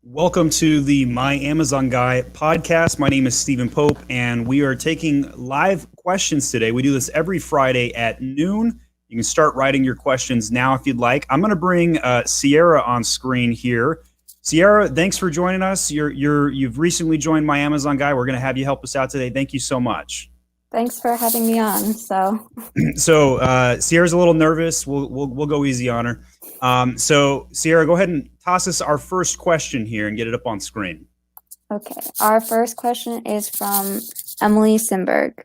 Welcome to the My Amazon Guy podcast. My name is Stephen Pope, and we are taking live questions today. We do this every Friday at noon. You can start writing your questions now if you'd like. I'm going to bring Sierra on screen here. Sierra, thanks for joining us. You've recently joined My Amazon Guy. We're going to have you help us out today. Thank you so much. Thanks for having me on. So Sierra's a little nervous. We'll go easy on her. So Sierra, go ahead and toss us our first question here and get it up on screen. Okay, our first question is from Emily Simberg.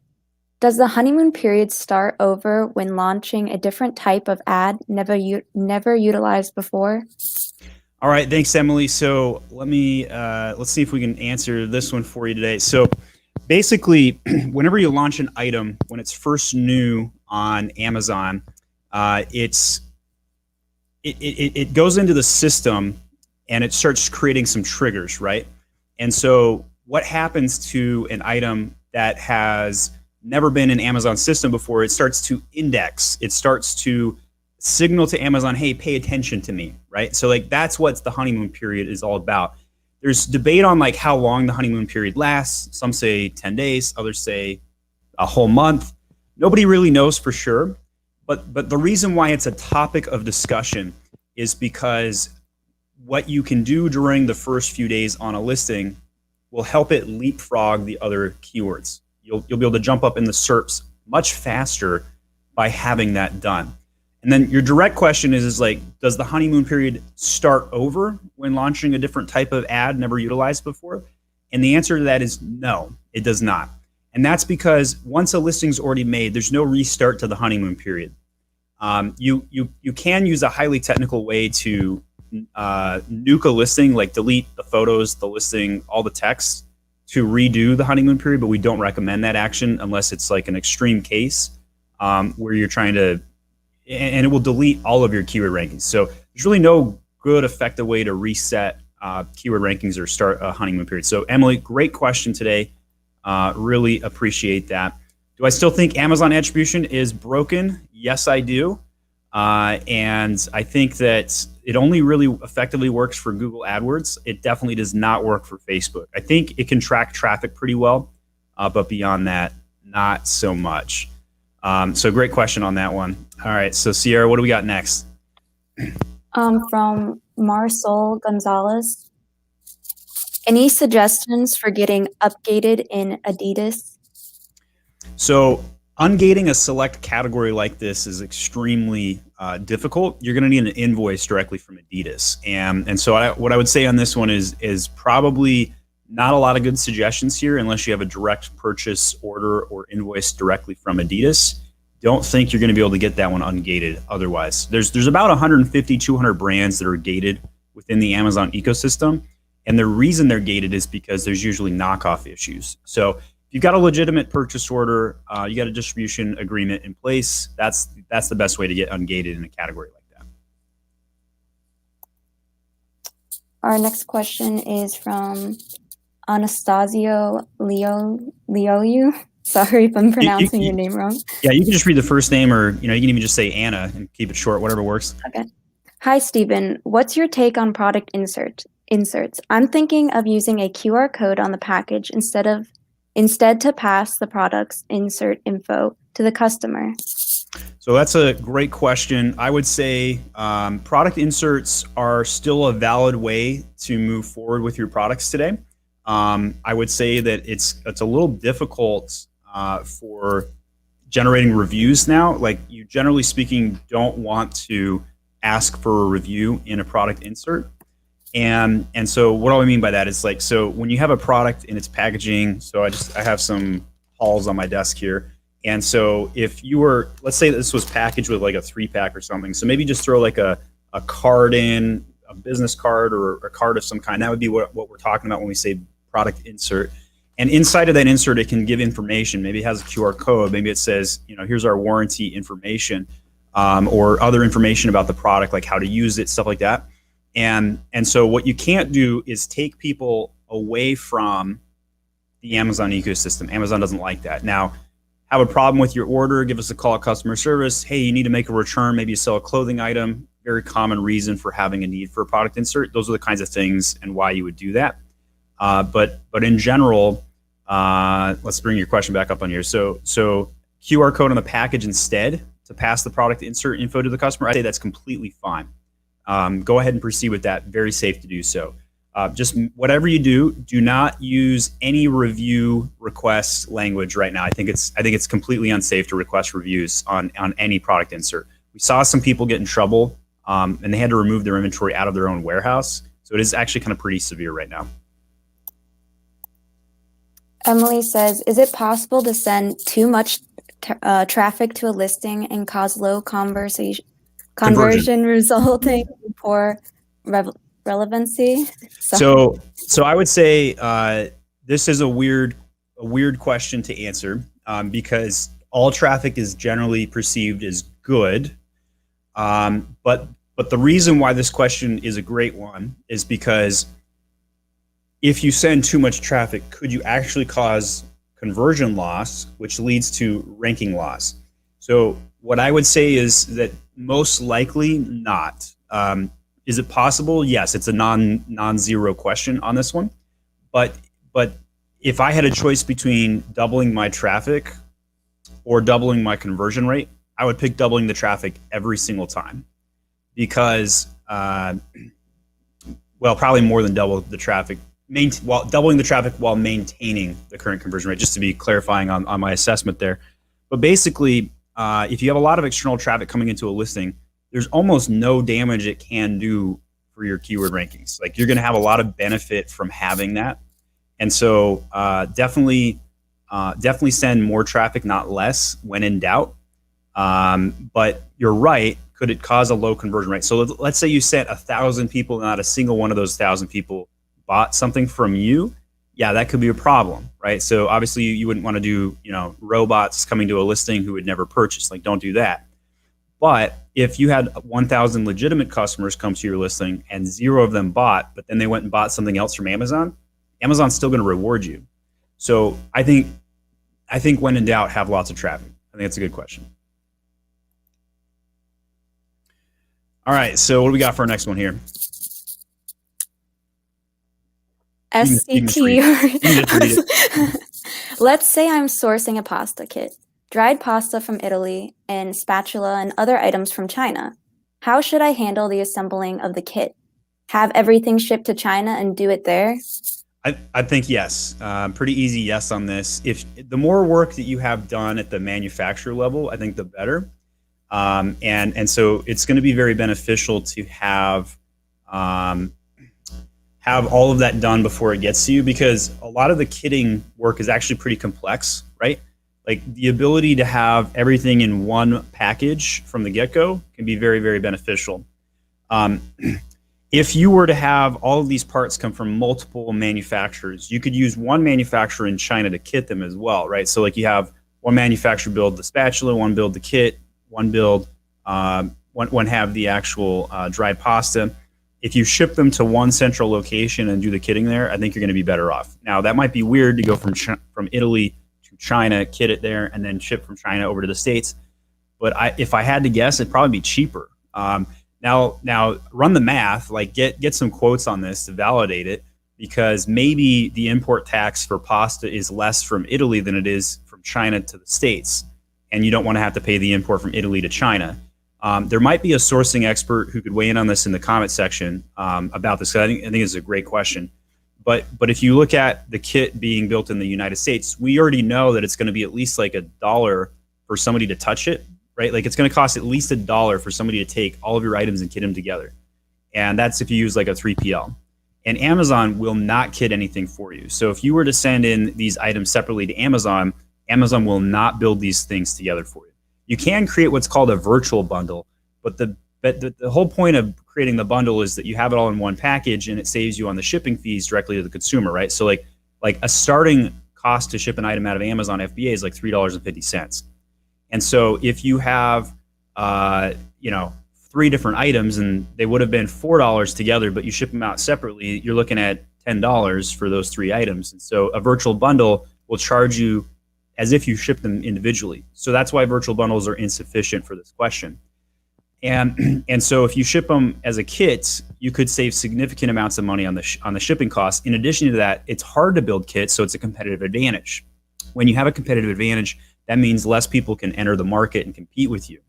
Does the honeymoon period start over when launching a different type of ad never utilized before? All right, thanks, Emily. So let's see if we can answer this one for you today. So basically, whenever you launch an item, when it's first new on Amazon, it goes into the system and it starts creating some triggers, right? And so what happens to an item that has never been in Amazon system before, it starts to index, it starts to signal to Amazon, hey, pay attention to me, right? So like that's what the honeymoon period is all about. There's debate on like how long the honeymoon period lasts. Some say 10 days, others say a whole month. Nobody really knows for sure. But the reason why it's a topic of discussion is because what you can do during the first few days on a listing will help it leapfrog the other keywords. You'll be able to jump up in the SERPs much faster by having that done. And then your direct question is like, does the honeymoon period start over when launching a different type of ad never utilized before? And the answer to that is no, it does not. And that's because once a listing's already made, there's no restart to the honeymoon period. You can use a highly technical way to nuke a listing, like delete the photos, the listing, all the text to redo the honeymoon period, but we don't recommend that action unless it's like an extreme case where you're trying to, and it will delete all of your keyword rankings. So there's really no good effective way to reset keyword rankings or start a honeymoon period. So Emily, great question today. Really appreciate that. Do I still think Amazon attribution is broken? Yes, I do. And I think that it only really effectively works for Google AdWords. It definitely does not work for Facebook. I think it can track traffic pretty well, but beyond that, not so much. So great question on that one. All right, so Sierra, what do we got next? From Marisol Gonzalez. Any suggestions for getting upgated in Adidas? So ungating a select category like this is extremely difficult. You're going to need an invoice directly from Adidas. And so what I would say on this one is probably not a lot of good suggestions here unless you have a direct purchase order or invoice directly from Adidas. Don't think you're going to be able to get that one ungated otherwise. There's about 150, 200 brands that are gated within the Amazon ecosystem. And the reason they're gated is because there's usually knockoff issues. So if you've got a legitimate purchase order, you got a distribution agreement in place, that's the best way to get ungated in a category like that. Our next question is from Anastasio Leolu. Sorry if I'm pronouncing your name wrong. Yeah, you can just read the first name, or you can even just say Anna and keep it short, whatever works. Okay. Hi, Stephen. What's your take on product inserts? I'm thinking of using a QR code on the package instead to pass the product's insert info to the customer. So that's a great question. I would say product inserts are still a valid way to move forward with your products today. I would say that it's a little difficult for generating reviews now. Like, you generally speaking don't want to ask for a review in a product insert. And so what do I mean by that is, like, so when you have a product in its packaging, so I have some hauls on my desk here. And so if you were, let's say this was packaged with like a 3-pack or something. So maybe just throw like a card in, a business card or a card of some kind. That would be what we're talking about when we say product insert. And inside of that insert, it can give information. Maybe it has a QR code. Maybe it says, here's our warranty information, or other information about the product, like how to use it, stuff like that. And so what you can't do is take people away from the Amazon ecosystem. Amazon doesn't like that. Now, have a problem with your order, give us a call at customer service. Hey, you need to make a return. Maybe you sell a clothing item. very common reason for having a need for a product insert. Those are the kinds of things and why you would do that. But in general, let's bring your question back up on here. So QR code on the package instead to pass the product insert info to the customer, I'd say that's completely fine. Go ahead and proceed with that. Very safe to do so. Just whatever you do, do not use any review request language right now. I think it's completely unsafe to request reviews on any product insert. We saw some people get in trouble, and they had to remove their inventory out of their own warehouse. So it is actually kind of pretty severe right now. Emily says, is it possible to send too much traffic to a listing and cause low conversion resulting in poor relevancy? So I would say this is a weird question to answer because all traffic is generally perceived as good. But the reason why this question is a great one is because if you send too much traffic, could you actually cause conversion loss, which leads to ranking loss? So what I would say is that most likely not. Is it possible? Yes, it's a non-zero question on this one. But if I had a choice between doubling my traffic or doubling my conversion rate, I would pick doubling the traffic every single time because, well, probably more than double the traffic, doubling the traffic while maintaining the current conversion rate, just to be clarifying on my assessment there. But basically, if you have a lot of external traffic coming into a listing, there's almost no damage it can do for your keyword rankings. Like you're going to have a lot of benefit from having that. And so definitely send more traffic, not less, when in doubt. But you're right. Could it cause a low conversion rate? So let's say you sent 1,000 people, and not a single one of those 1,000 people bought something from you. Yeah, that could be a problem, right? So obviously you wouldn't want to do, robots coming to a listing who would never purchase. Like, don't do that. But if you had 1,000 legitimate customers come to your listing and 0 of them bought, but then they went and bought something else from Amazon, Amazon's still going to reward you. So I think when in doubt, have lots of traffic. I think that's a good question. All right, so what do we got for our next one here? SCT. Let's say I'm sourcing a pasta kit, dried pasta from Italy, and spatula and other items from China. How should I handle the assembling of the kit? Have everything shipped to China and do it there? I think yes. Pretty easy yes on this. If the more work that you have done at the manufacturer level, I think the better. And so it's going to be very beneficial to have all of that done before it gets to you, because a lot of the kitting work is actually pretty complex, right? Like the ability to have everything in one package from the get-go can be very, very beneficial. If you were to have all of these parts come from multiple manufacturers, you could use one manufacturer in China to kit them as well, right? So like you have one manufacturer build the spatula, one build the kit, one build, one have the actual dried pasta. If you ship them to one central location and do the kitting there, I think you're going to be better off. Now, that might be weird to go from Italy to China, kit it there, and then ship from China over to the States. But if I had to guess, it'd probably be cheaper. Now run the math, like get some quotes on this to validate it, because maybe the import tax for pasta is less from Italy than it is from China to the States, and you don't want to have to pay the import from Italy to China. There might be a sourcing expert who could weigh in on this in the comment section about this. I think it's a great question. But if you look at the kit being built in the United States, we already know that it's going to be at least like $1 for somebody to touch it, right? Like it's going to cost at least $1 for somebody to take all of your items and kit them together. And that's if you use like a 3PL. And Amazon will not kit anything for you. So if you were to send in these items separately to Amazon, Amazon will not build these things together for you. You can create what's called a virtual bundle, but the whole point of creating the bundle is that you have it all in one package, and it saves you on the shipping fees directly to the consumer, right? So like a starting cost to ship an item out of Amazon FBA is like $3.50. And so if you have 3 different items and they would have been $4 together, but you ship them out separately, you're looking at $10 for those 3 items. And so a virtual bundle will charge you as if you ship them individually. So that's why virtual bundles are insufficient for this question. And so if you ship them as a kit, you could save significant amounts of money on the shipping costs. In addition to that, it's hard to build kits, so it's a competitive advantage. When you have a competitive advantage, that means less people can enter the market and compete with you.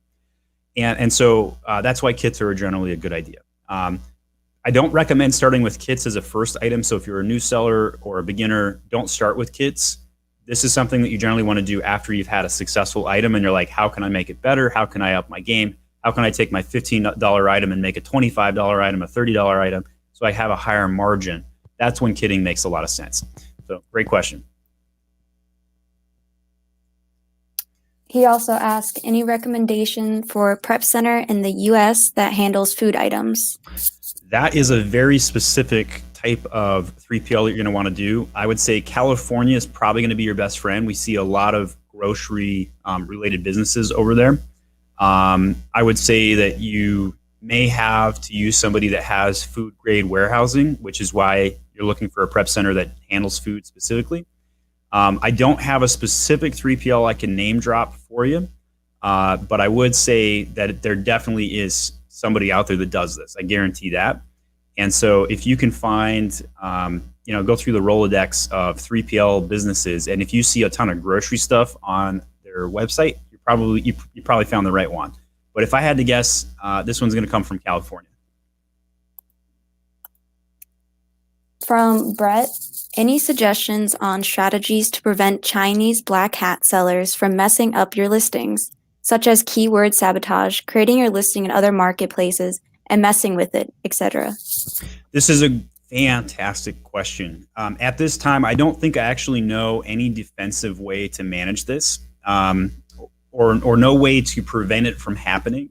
And so that's why kits are generally a good idea. I don't recommend starting with kits as a first item. So if you're a new seller or a beginner, don't start with kits. This is something that you generally want to do after you've had a successful item and you're like, how can I make it better? How can I up my game? How can I take my $15 item and make a $25 item, a $30 item, so I have a higher margin? That's when kitting makes a lot of sense. So great question. He also asked, any recommendation for a prep center in the US that handles food items? That is a very specific type of 3PL that you're going to want to do. I would say California is probably going to be your best friend. We see a lot of grocery related businesses over there. I would say that you may have to use somebody that has food grade warehousing, which is why you're looking for a prep center that handles food specifically. I don't have a specific 3PL I can name drop for you, but I would say that there definitely is somebody out there that does this. I guarantee that. And so if you can find, go through the Rolodex of 3PL businesses, and if you see a ton of grocery stuff on their website, you probably found the right one. But if I had to guess, this one's going to come from California. From Brett, any suggestions on strategies to prevent Chinese black hat sellers from messing up your listings, such as keyword sabotage, creating your listing in other marketplaces and messing with it, etc.? This is a fantastic question. At this time, I don't think I actually know any defensive way to manage this. Or no way to prevent it from happening.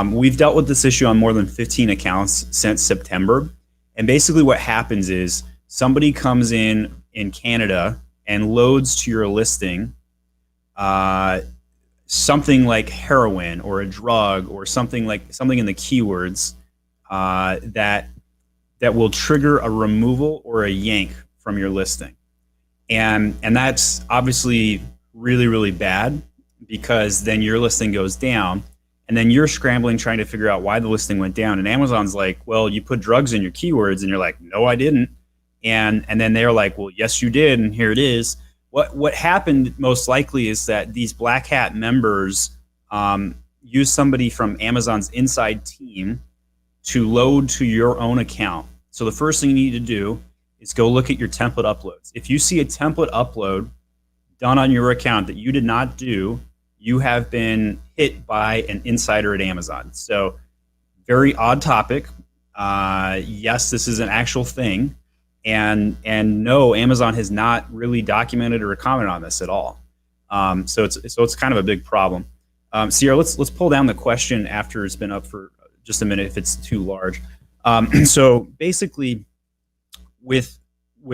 We've dealt with this issue on more than 15 accounts since September. And basically what happens is somebody comes in Canada and loads to your listing something like heroin or a drug or something in the keywords that will trigger a removal or a yank from your listing. And that's obviously really, really bad, because then your listing goes down and then you're scrambling trying to figure out why the listing went down. And Amazon's like, well, you put drugs in your keywords, and you're like, no, I didn't. And then they're like, well, yes, you did. And here it is. What happened most likely is that these black hat members use somebody from Amazon's inside team to load to your own account. So the first thing you need to do is go look at your template uploads. If you see a template upload done on your account that you did not do, you have been hit by an insider at Amazon. So very odd topic. Yes, this is an actual thing. And no, Amazon has not really documented or commented on this at all. So it's kind of a big problem. Sierra, let's pull down the question after it's been up for just a minute if it's too large. So basically, with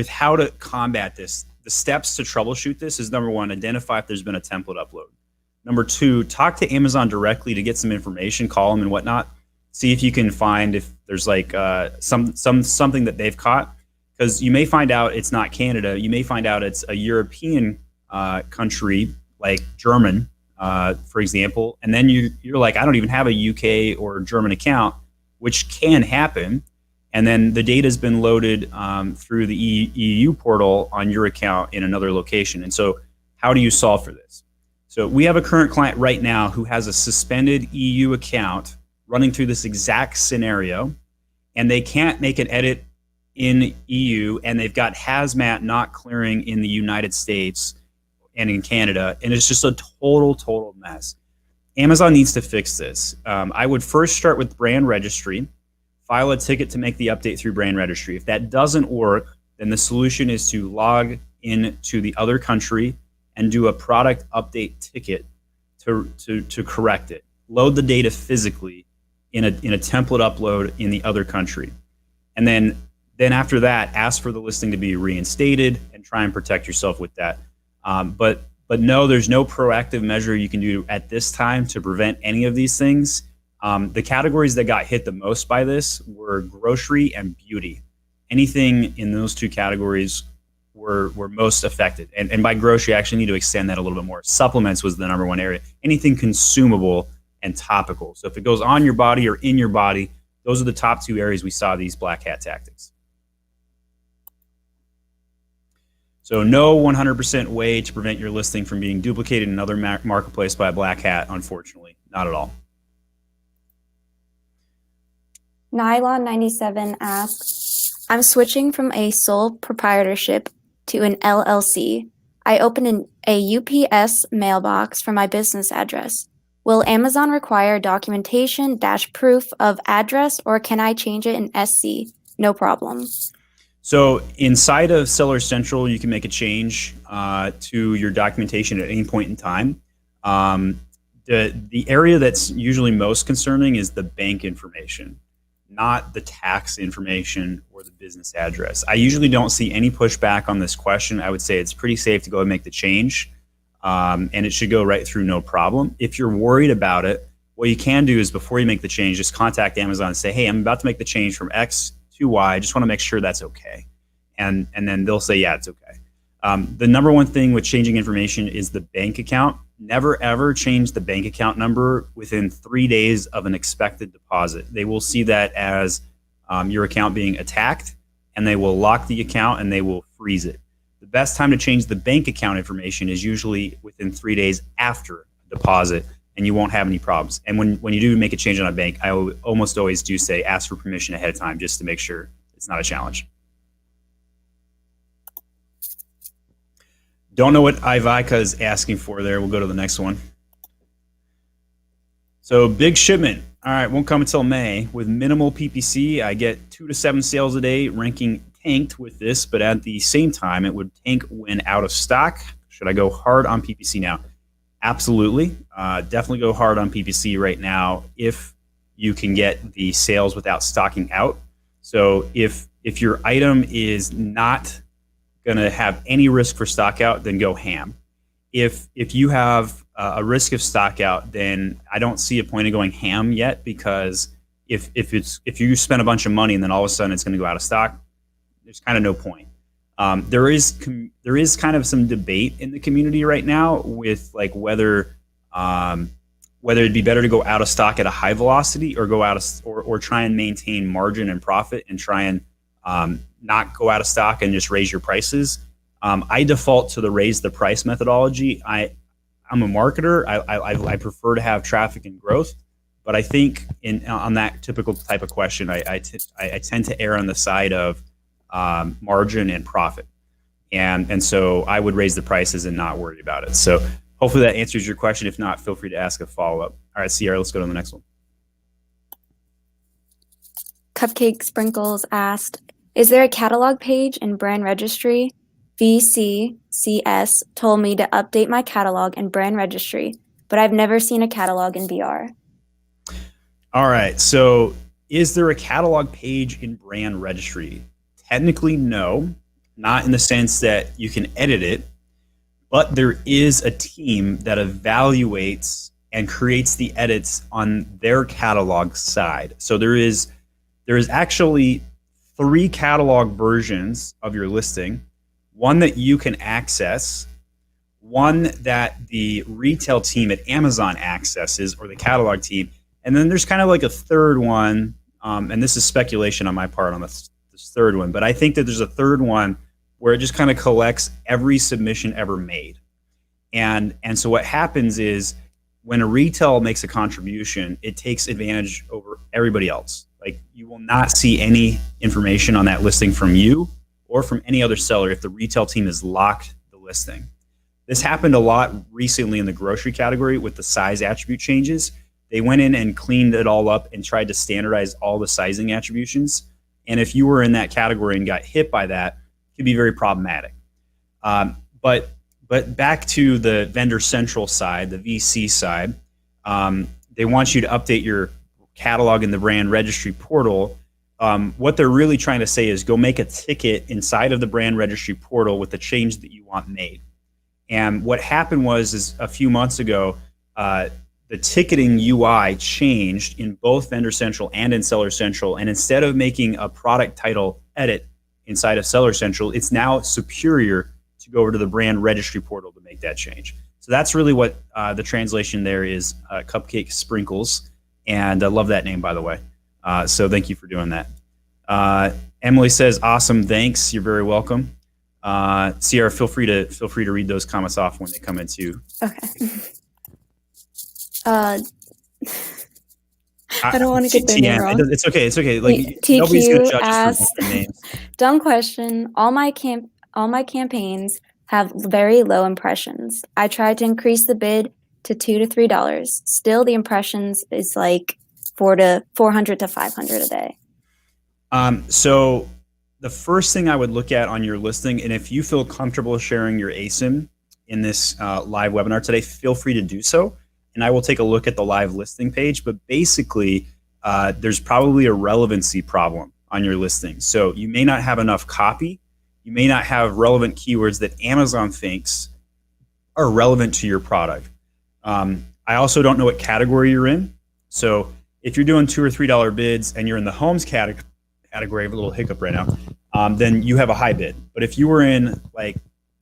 how to combat this, the steps to troubleshoot this is, number one, identify if there's been a template upload. Number two, talk to Amazon directly to get some information, call them and whatnot. See if you can find if there's like something that they've caught, because you may find out it's not Canada. You may find out it's a European country like German, for example, and then you're like, I don't even have a UK or German account, which can happen. And then the data has been loaded through the EU portal on your account in another location. And so how do you solve for this? So we have a current client right now who has a suspended EU account running through this exact scenario, and they can't make an edit in EU, and they've got hazmat not clearing in the United States and in Canada, and it's just a total mess. Amazon needs to fix this. I would first start with Brand Registry, file a ticket to make the update through Brand Registry. If that doesn't work, then the solution is to log into the other country and do a product update ticket to correct it. Load the data physically in a template upload in the other country. And then after that, ask for the listing to be reinstated and try and protect yourself with that. But no, there's no proactive measure you can do at this time to prevent any of these things. The categories that got hit the most by this were grocery and beauty. Anything in those two categories were most affected. And by grocery, I actually need to extend that a little bit more. Supplements was the number one area. Anything consumable and topical. So if it goes on your body or in your body, those are the top two areas we saw these black hat tactics. So no 100% way to prevent your listing from being duplicated in another marketplace by a black hat, unfortunately. Not at all. Nylon97 asks, I'm switching from a sole proprietorship to an LLC. I opened a UPS mailbox for my business address. Will Amazon require documentation - proof of address, or can I change it in SC? No problem. So inside of Seller Central, you can make a change to your documentation at any point in time. The area that's usually most concerning is the bank information, not the tax information or the business address. I usually don't see any pushback on this question. I would say it's pretty safe to go and make the change, and it should go right through, no problem. If you're worried about it, what you can do is before you make the change, just contact Amazon and say, hey, I'm about to make the change from X to Y. I just want to make sure that's okay. And then they'll say, yeah, it's okay. The number one thing with changing information is the bank account. Never ever change the bank account number within 3 days of an expected deposit. They will see that as your account being attacked, and they will lock the account and they will freeze it. The best time to change the bank account information is usually within 3 days after a deposit, and you won't have any problems. And when you do make a change on a bank, I almost always do say ask for permission ahead of time just to make sure it's not a challenge. Don't know what Ivica is asking for there. We'll go to the next one. So big shipment. All right, won't come until May. With minimal PPC, I get 2 to 7 sales a day. Ranking tanked with this, but at the same time, it would tank when out of stock. Should I go hard on PPC now? Absolutely. Definitely go hard on PPC right now if you can get the sales without stocking out. So if your item is not going to have any risk for stock out, then go ham. If you have a risk of stock out, then I don't see a point of going ham yet, because if you spend a bunch of money and then all of a sudden it's going to go out of stock, there's kind of no point. There is kind of some debate in the community right now with like whether it'd be better to go out of stock at a high velocity or go out of or try and maintain margin and profit and try and not go out of stock and just raise your prices. I default to the raise the price methodology. I'm a marketer. I prefer to have traffic and growth, but I think on that typical type of question, I tend to err on the side of margin and profit, and so I would raise the prices and not worry about it. So hopefully that answers your question. If not, feel free to ask a follow-up. All right, Sierra, let's go to the next one. Cupcake Sprinkles asked, is there a catalog page in Brand Registry? VCCS told me to update my catalog in Brand Registry, but I've never seen a catalog in BR. All right, so is there a catalog page in Brand Registry? Technically, no, not in the sense that you can edit it, but there is a team that evaluates and creates the edits on their catalog side. So there is actually 3 catalog versions of your listing, one that you can access, one that the retail team at Amazon accesses, or the catalog team, and then there's kind of like a third one, and this is speculation on my part on this third one, but I think that there's a third one where it just kind of collects every submission ever made. And so what happens is when a retail makes a contribution, it takes advantage over everybody else. Like, you will not see any information on that listing from you or from any other seller if the retail team has locked the listing. This happened a lot recently in the grocery category with the size attribute changes. They went in and cleaned it all up and tried to standardize all the sizing attributions. And if you were in that category and got hit by that, it could be very problematic. But back to the vendor central side, the VC side, they want you to update your catalog in the Brand Registry portal. What they're really trying to say is go make a ticket inside of the Brand Registry portal with the change that you want made. And what happened was a few months ago, the ticketing UI changed in both Vendor Central and in Seller Central. And instead of making a product title edit inside of Seller Central, it's now superior to go over to the Brand Registry portal to make that change. So that's really what the translation there is, cupcake sprinkles. And I love that name, by the way. So thank you for doing that. Emily says, awesome, thanks. You're very welcome. Sierra, feel free to read those comments off when they come in too. Okay. I don't want to get their name wrong. It's okay. It's okay. Like TQ nobody's gonna judge us asks, for names. dumb question. All my campaigns have very low impressions. I tried to increase the bid to $2 to $3. Still, the impressions is like 400 to 500 a day. So the first thing I would look at on your listing, and if you feel comfortable sharing your ASIN in this live webinar today, feel free to do so. And I will take a look at the live listing page. But basically, there's probably a relevancy problem on your listing. So you may not have enough copy. You may not have relevant keywords that Amazon thinks are relevant to your product. I also don't know what category you're in. So if you're doing $2 or $3 bids and you're in the homes category, I have a little hiccup right now, then you have a high bid. But if you were in like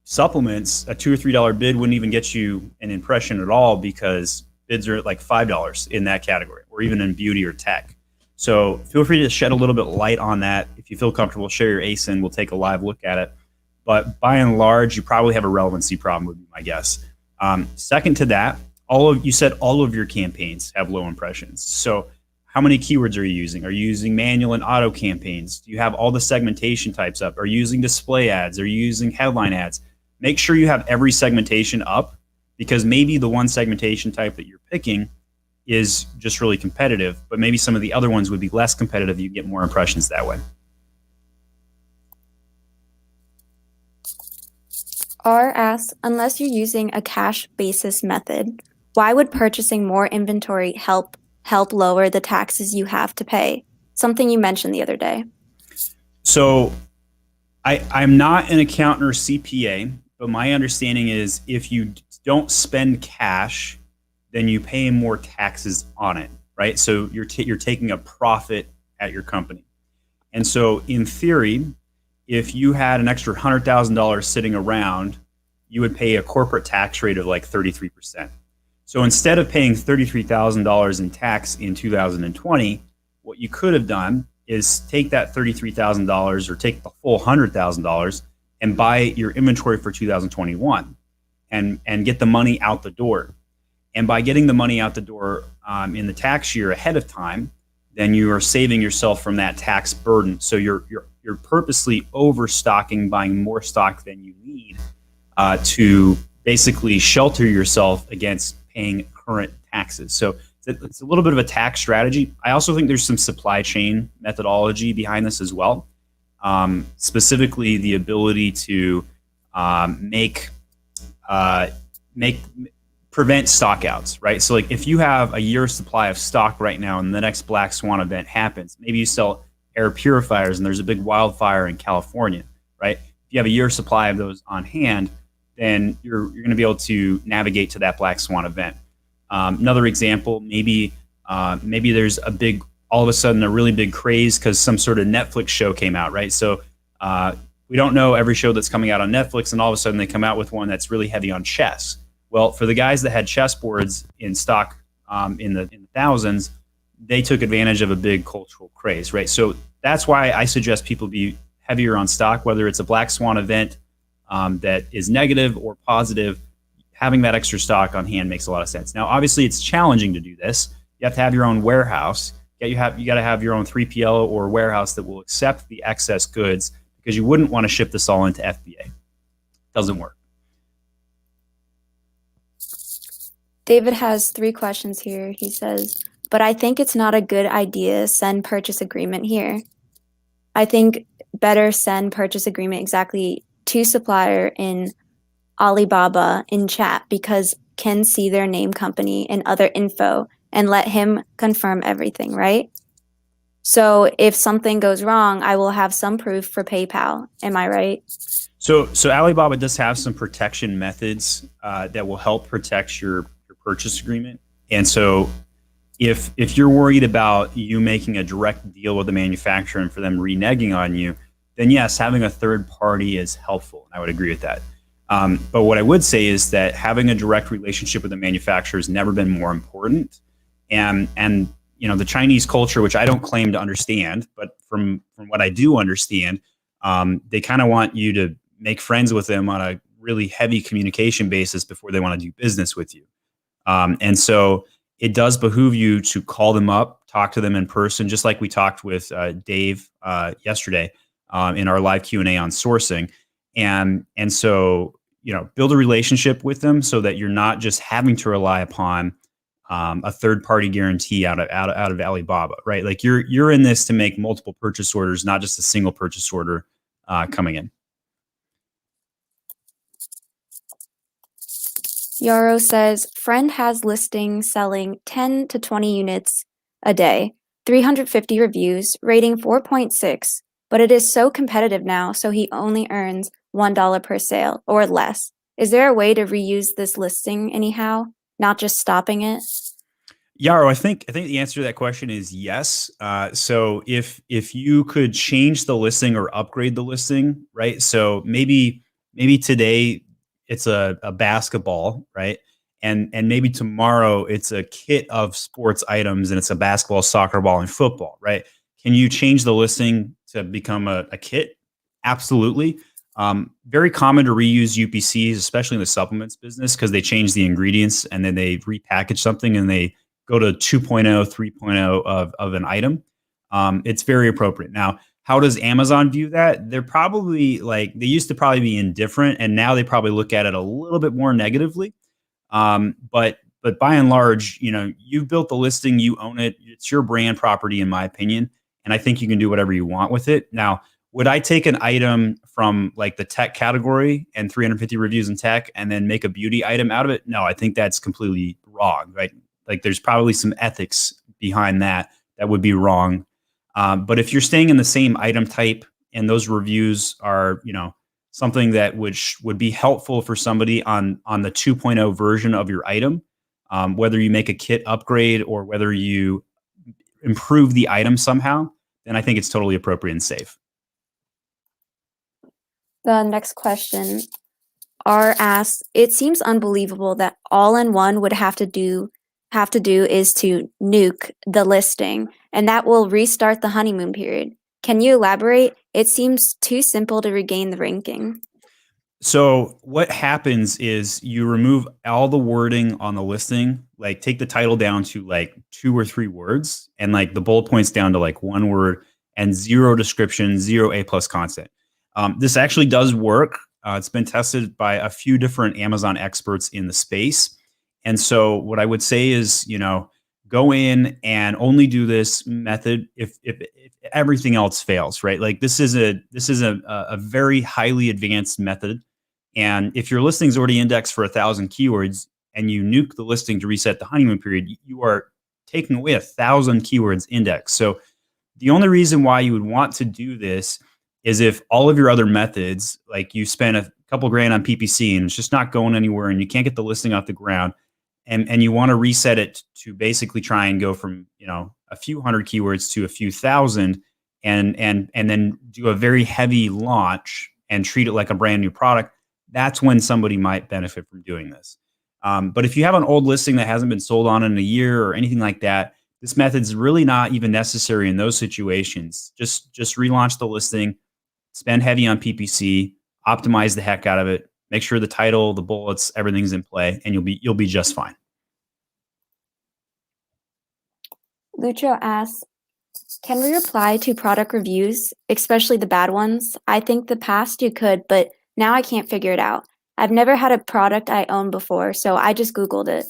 supplements, a $2 or $3 bid wouldn't even get you an impression at all because bids are at like $5 in that category, or even in beauty or tech. So feel free to shed a little bit light on that. If you feel comfortable, share your ASIN. We'll take a live look at it. But by and large, you probably have a relevancy problem, would be my guess. Second to that, you said all of your campaigns have low impressions. So how many keywords are you using? Are you using manual and auto campaigns? Do you have all the segmentation types up? Are you using display ads? Are you using headline ads? Make sure you have every segmentation up, because maybe the one segmentation type that you're picking is just really competitive, but maybe some of the other ones would be less competitive. You get more impressions that way. R asks, unless you're using a cash basis method, why would purchasing more inventory help lower the taxes you have to pay? Something you mentioned the other day. So I'm not an accountant or CPA, but my understanding is if you don't spend cash, then you pay more taxes on it, right? So you're taking a profit at your company. And so in theory, if you had an extra $100,000 sitting around, you would pay a corporate tax rate of like 33%. So instead of paying $33,000 in tax in 2020, what you could have done is take that $33,000 or take the full $100,000 and buy your inventory for 2021 and get the money out the door. And by getting the money out the door in the tax year ahead of time, then you are saving yourself from that tax burden. So you're purposely overstocking, buying more stock than you need to basically shelter yourself against paying current taxes. So it's a little bit of a tax strategy. I also think there's some supply chain methodology behind this as well. Specifically, the ability to prevent stockouts, right? So like if you have a year's supply of stock right now and the next Black Swan event happens, maybe you sell air purifiers and there's a big wildfire in California, right? If you have a year's supply of those on hand, then you're going to be able to navigate to that Black Swan event. Another example, maybe there's all of a sudden a really big craze because some sort of Netflix show came out, right? So we don't know every show that's coming out on Netflix, and all of a sudden they come out with one that's really heavy on chess. Well, for the guys that had chessboards in stock in the thousands, they took advantage of a big cultural craze, right? So that's why I suggest people be heavier on stock, whether it's a Black Swan event that is negative or positive. Having that extra stock on hand makes a lot of sense. Now, obviously, it's challenging to do this. You have to have your own warehouse. You got to have your own 3PL or warehouse that will accept the excess goods, because you wouldn't want to ship this all into FBA. Doesn't work. David has 3 questions here. He says, but I think it's not a good idea send purchase agreement here. I think better send purchase agreement exactly to supplier in Alibaba in chat, because can see their name, company, and other info and let him confirm everything, right? So if something goes wrong, I will have some proof for PayPal. Am I right? So Alibaba does have some protection methods that will help protect your purchase agreement. And so if you're worried about you making a direct deal with the manufacturer and for them reneging on you, then yes, having a third party is helpful. I would agree with that. But what I would say is that having a direct relationship with the manufacturer has never been more important. And the Chinese culture, which I don't claim to understand, but from what I do understand, they kind of want you to make friends with them on a really heavy communication basis before they want to do business with you. And so it does behoove you to call them up, talk to them in person, just like we talked with Dave yesterday in our live Q&A on sourcing. And so, build a relationship with them so that you're not just having to rely upon a third-party guarantee out of Alibaba, right? Like you're in this to make multiple purchase orders, not just a single purchase order coming in. Yarrow says, friend has listings selling 10 to 20 units a day, 350 reviews, rating 4.6, but it is so competitive now, so he only earns $1 per sale or less. Is there a way to reuse this listing anyhow, not just stopping it? Yarrow, I think the answer to that question is yes. So if you could change the listing or upgrade the listing, right? So maybe today it's a basketball, right? And maybe tomorrow it's a kit of sports items and it's a basketball, soccer ball, and football, right? Can you change the listing to become a kit? Absolutely. Very common to reuse UPCs, especially in the supplements business, because they change the ingredients and then they repackage something and they go to 2.0, 3.0 of an item. It's very appropriate. Now, how does Amazon view that? They're probably they used to probably be indifferent, and now they probably look at it a little bit more negatively. But by and large, you've built the listing, you own it. It's your brand property, in my opinion, and I think you can do whatever you want with it. Now, would I take an item from the tech category and 350 reviews in tech and then make a beauty item out of it? No, I think that's completely wrong, right? There's probably some ethics behind that would be wrong. But if you're staying in the same item type and those reviews are, something that would be helpful for somebody on the 2.0 version of your item, whether you make a kit upgrade or whether you improve the item somehow, then I think it's totally appropriate and safe. The next question, R asks, it seems unbelievable that all-in-one would have to do is to nuke the listing, and that will restart the honeymoon period. Can you elaborate? It seems too simple to regain the ranking. So what happens is you remove all the wording on the listing, take the title down to 2 or 3 words and the bullet points down to 1 word and 0 description, 0 Aplus content. This actually does work. It's been tested by a few different Amazon experts in the space. And so what I would say is, go in and only do this method if everything else fails, right? This is a very highly advanced method. And if your listing's already indexed for 1,000 keywords and you nuke the listing to reset the honeymoon period, you are taking away 1,000 keywords index. So the only reason why you would want to do this is if all of your other methods, you spend a couple grand on PPC and it's just not going anywhere and you can't get the listing off the ground, and you want to reset it to basically try and go from a few hundred keywords to a few thousand, and then do a very heavy launch and treat it like a brand new product, that's when somebody might benefit from doing this. But if you have an old listing that hasn't been sold on in a year or anything like that, this method's really not even necessary in those situations. Just relaunch the listing, spend heavy on PPC, optimize the heck out of it, make sure the title, the bullets, everything's in play, and you'll be just fine. Lucho asks, can we reply to product reviews, especially the bad ones? I think the past you could, but now I can't figure it out. I've never had a product I owned before, so I just Googled it.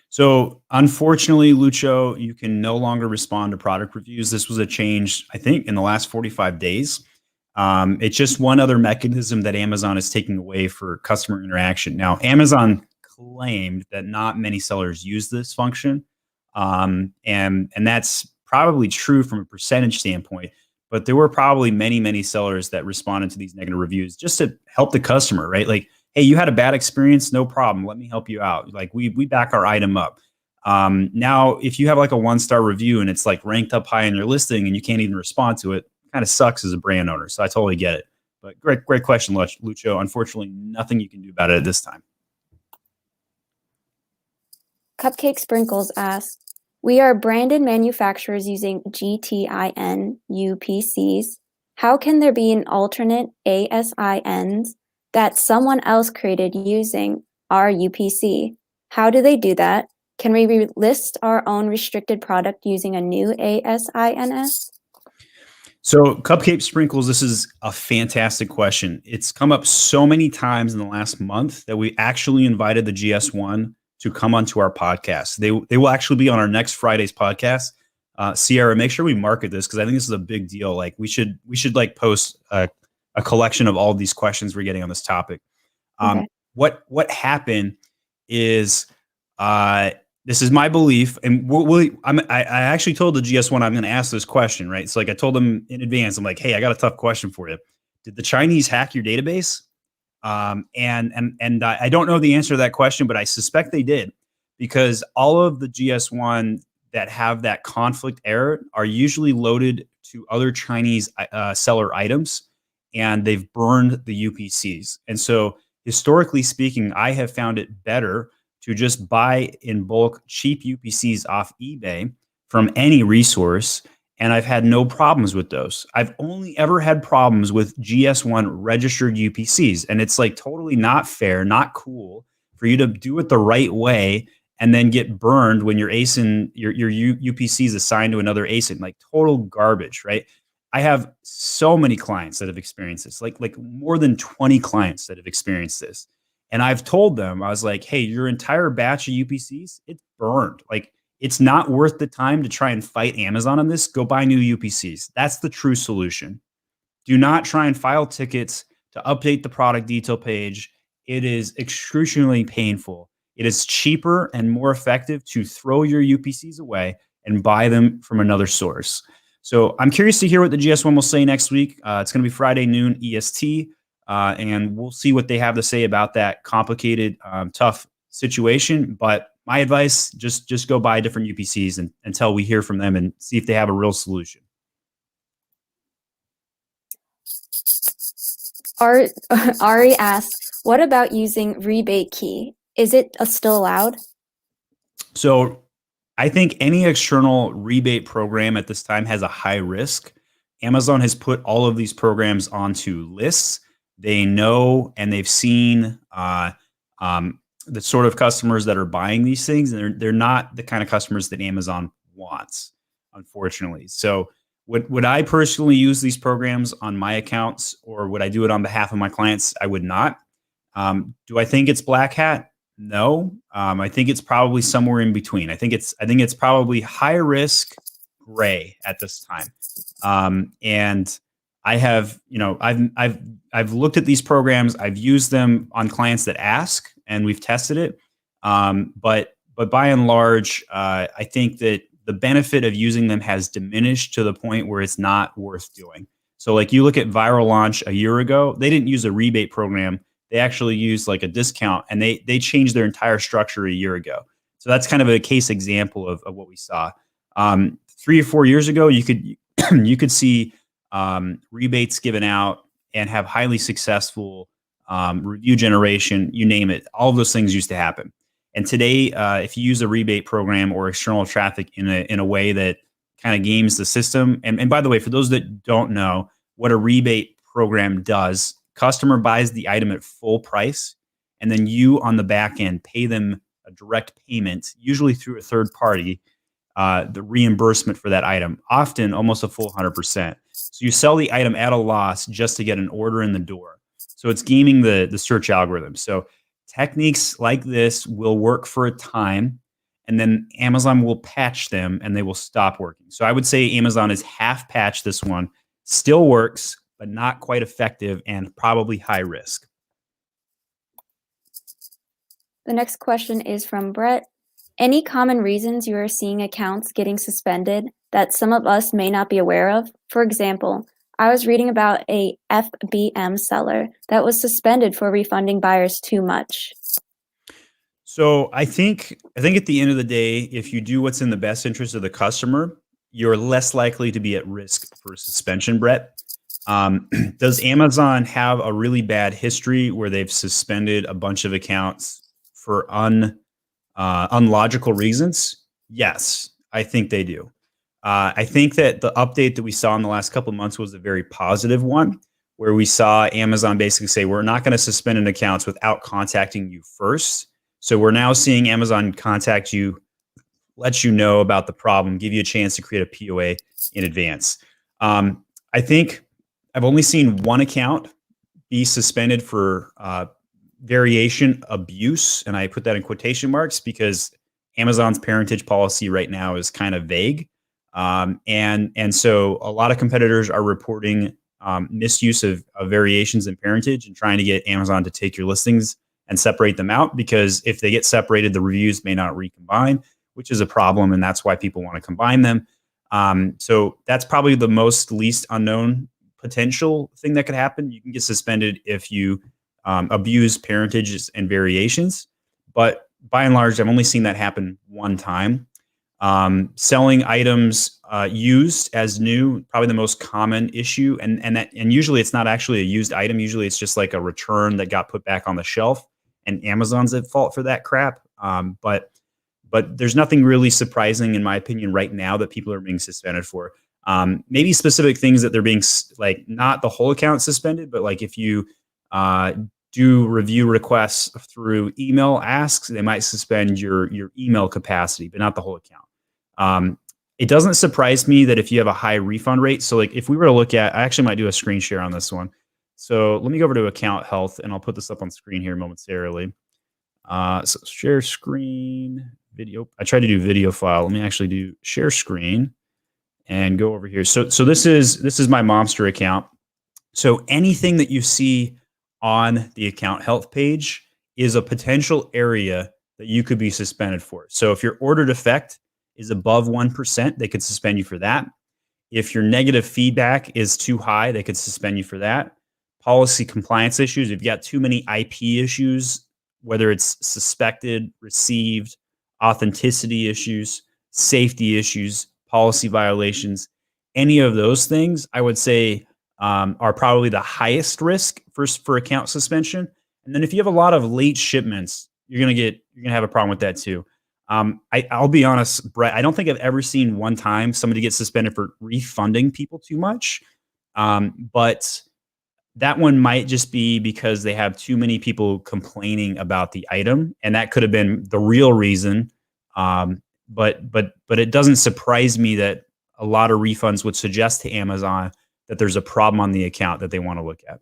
So unfortunately, Lucho, you can no longer respond to product reviews. This was a change, I think, in the last 45 days. It's just one other mechanism that Amazon is taking away for customer interaction. Now, Amazon claimed that not many sellers use this function. And that's probably true from a percentage standpoint, but there were probably many sellers that responded to these negative reviews just to help the customer, right? Hey, you had a bad experience, no problem. Let me help you out. We back our item up. Now, if you have a 1-star review and it's ranked up high in your listing and you can't even respond to it, kind of sucks as a brand owner. So I totally get it. But great question, Lucho. Unfortunately, nothing you can do about it at this time. Cupcake Sprinkles asks, we are branded manufacturers using GTIN UPCs. How can there be an alternate ASINs that someone else created using our UPC? How do they do that? Can we list our own restricted product using a new ASINs? So Cupcake Sprinkles, this is a fantastic question. It's come up so many times in the last month that we actually invited the GS1 to come onto our podcast. They will actually be on our next Friday's podcast. Sierra, make sure we market this because I think this is a big deal. Like we should like post a collection of all these questions we're getting on this topic. Okay. What happened is this is my belief, and I actually told the GS1 I'm going to ask this question, right? So like I told them in advance, I'm like, hey, I got a tough question for you. Did the Chinese hack your database? And I don't know the answer to that question, but I suspect they did, because all of the GS1 that have that conflict error are usually loaded to other Chinese seller items, and they've burned the UPCs. And so historically speaking, I have found it better to just buy in bulk cheap UPCs off eBay from any resource. And I've had no problems with those. I've only ever had problems with GS1 registered UPCs. And it's like totally not fair, not cool for you to do it the right way and then get burned when your ASIN, your UPC is assigned to another ASIN, like total garbage, right? I have so many clients that have experienced this, like more than 20 clients that have experienced this. And I've told them, I was like, hey, your entire batch of UPCs, it's burned. Like, it's not worth the time to try and fight Amazon on this. Go buy new UPCs. That's the true solution. Do not try and file tickets to update the product detail page. It is excruciatingly painful. It is cheaper and more effective to throw your UPCs away and buy them from another source. So I'm curious to hear what the GS1 will say next week. It's going to be Friday noon EST. And we'll see what they have to say about that complicated, tough situation. But my advice, just go buy different UPCs until we hear from them and see if they have a real solution. Ari asks, what about using Rebate Key? Is it still allowed? So I think any external rebate program at this time has a high risk. Amazon has put all of these programs onto lists. They know and they've seen the sort of customers that are buying these things, and they're not the kind of customers that Amazon wants, unfortunately. So would I personally use these programs on my accounts, or would I do it on behalf of my clients? I would not. Do I think it's black hat? No. I think it's probably somewhere in between. I think it's probably high risk gray at this time. And I have, I've looked at these programs. I've used them on clients that ask, and we've tested it. But by and large, I think that the benefit of using them has diminished to the point where it's not worth doing. So like you look at Viral Launch a year ago, they didn't use a rebate program. They actually used like a discount, and they changed their entire structure a year ago. So that's kind of a case example of what we saw. 3 or 4 years ago, you could see rebates given out and have highly successful review generation, you name it. All of those things used to happen. And today, if you use a rebate program or external traffic in a way that kind of games the system, and by the way, for those that don't know what a rebate program does, customer buys the item at full price, and then you on the back end pay them a direct payment, usually through a third party, the reimbursement for that item, often almost a full 100%. So you sell the item at a loss just to get an order in the door. So it's gaming the search algorithm. So techniques like this will work for a time, and then Amazon will patch them and they will stop working. So I would say Amazon is half patched this one, still works, but not quite effective and probably high risk. The next question is from Brett. Any common reasons you are seeing accounts getting suspended that some of us may not be aware of? For example, I was reading about a FBM seller that was suspended for refunding buyers too much. So I think at the end of the day, if you do what's in the best interest of the customer, you're less likely to be at risk for suspension, Brett. Does Amazon have a really bad history where they've suspended a bunch of accounts for unlogical reasons? Yes, I think they do. I think that the update that we saw in the last couple of months was a very positive one, where we saw Amazon basically say, we're not going to suspend an account without contacting you first. So we're now seeing Amazon contact you, let you know about the problem, give you a chance to create a POA in advance. I think I've only seen one account be suspended for variation abuse, and I put that in quotation marks because Amazon's parentage policy right now is kind of vague. And so a lot of competitors are reporting misuse of variations in parentage and trying to get Amazon to take your listings and separate them out, because if they get separated, the reviews may not recombine, which is a problem, and that's why people want to combine them. So that's probably the least unknown potential thing that could happen. You can get suspended if you abuse parentages and variations, but by and large, I've only seen that happen one time. Selling items used as new, probably the most common issue, and usually it's not actually a used item. Usually it's just like a return that got put back on the shelf, and Amazon's at fault for that crap. But there's nothing really surprising, in my opinion, right now that people are being suspended for. Maybe specific things that they're being like not the whole account suspended, but like if you do review requests through email asks, they might suspend your email capacity, but not the whole account. It doesn't surprise me that if you have a high refund rate. So like if we were to look at, I actually might do a screen share on this one. So let me go over to account health, and I'll put this up on screen here momentarily. So share screen video. I tried to do video file. Let me actually do share screen and go over here. So this is my Momster account. So anything that you see on the account health page is a potential area that you could be suspended for. So if your order defect is above 1%, they could suspend you for that. If your negative feedback is too high, they could suspend you for that. Policy compliance issues, if you've got too many IP issues, whether it's suspected, received, authenticity issues, safety issues, policy violations, any of those things, I would say are probably the highest risk for account suspension. And then if you have a lot of late shipments, you're gonna have a problem with that too. I'll be honest, Brett, I don't think I've ever seen one time somebody get suspended for refunding people too much. But that one might just be because they have too many people complaining about the item, and that could have been the real reason. But it doesn't surprise me that a lot of refunds would suggest to Amazon that there's a problem on the account that they want to look at.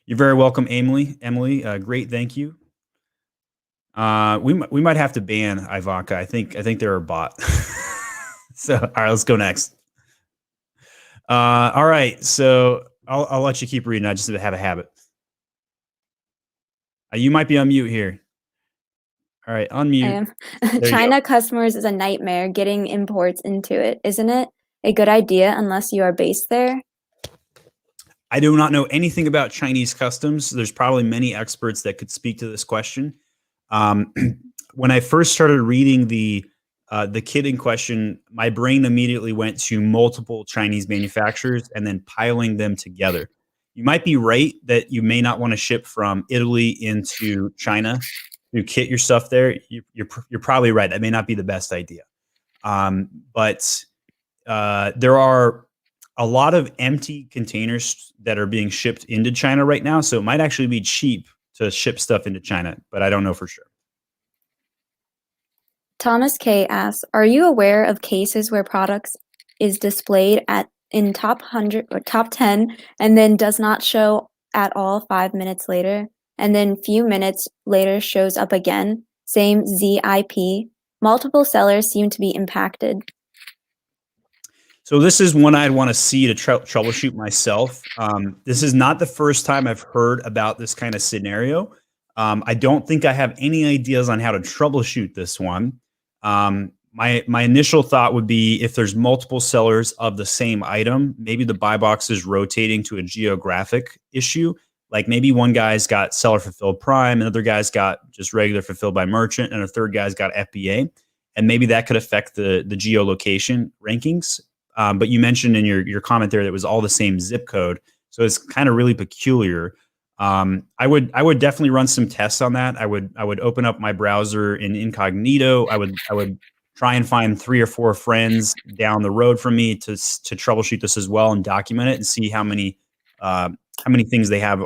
You're very welcome, Emily. Great, thank you. We might have to ban Ivanka. I think they're a bot. So all right, let's go next. All right, so I'll let you keep reading. I just have a habit. You might be on mute here. All right, unmute. China customers is a nightmare getting imports into it. Isn't it a good idea unless you are based there? I do not know anything about Chinese customs. There's probably many experts that could speak to this question. When I first started reading the kit in question, my brain immediately went to multiple Chinese manufacturers and then piling them together. You might be right that you may not want to ship from Italy into China to kit your stuff there. You're probably right. That may not be the best idea. But there are a lot of empty containers that are being shipped into China right now. So it might actually be cheap to ship stuff into China, but I don't know for sure. Thomas K asks, are you aware of cases where products is displayed in top 100 or top 10 and then does not show at all 5 minutes later, and then few minutes later shows up again? Same ZIP. Multiple sellers seem to be impacted. So this is one I'd want to see to troubleshoot myself. This is not the first time I've heard about this kind of scenario. I don't think I have any ideas on how to troubleshoot this one. My initial thought would be if there's multiple sellers of the same item, maybe the buy box is rotating to a geographic issue. Like maybe one guy's got seller fulfilled prime, another guy's got just regular fulfilled by merchant, and a third guy's got FBA. And maybe that could affect the geolocation rankings. but you mentioned in your comment there that it was all the same zip code. So it's kind of really peculiar. I would definitely run some tests on that. I would open up my browser in incognito. I would try and find 3 or 4 friends down the road from me to troubleshoot this as well and document it and see how many things they have,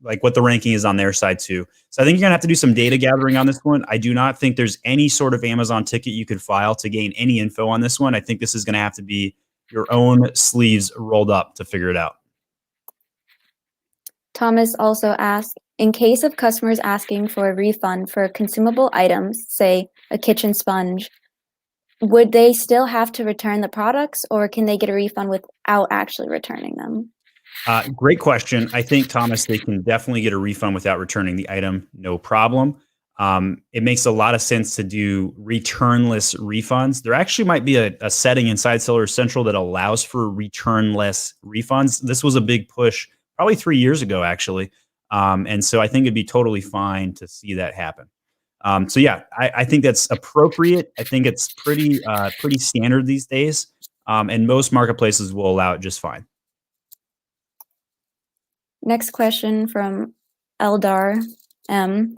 like what the ranking is on their side too. So I think you're gonna have to do some data gathering on this one. I do not think there's any sort of Amazon ticket you could file to gain any info on this one. I think this is gonna have to be your own sleeves rolled up to figure it out. Thomas also asked, in case of customers asking for a refund for consumable items, say a kitchen sponge, would they still have to return the products, or can they get a refund without actually returning them? Great question. I think, Thomas, they can definitely get a refund without returning the item, no problem. It makes a lot of sense to do returnless refunds. There actually might be a setting inside Seller Central that allows for returnless refunds. This was a big push probably 3 years ago, actually. And so I think it'd be totally fine to see that happen. So yeah, I think that's appropriate. I think it's pretty standard these days. And most marketplaces will allow it just fine. Next question from Eldar M.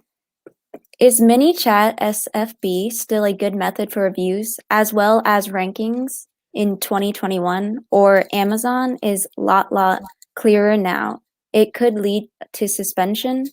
Is Manychat SFB still a good method for reviews as well as rankings in 2021, or Amazon is lot clearer now? It could lead to suspension.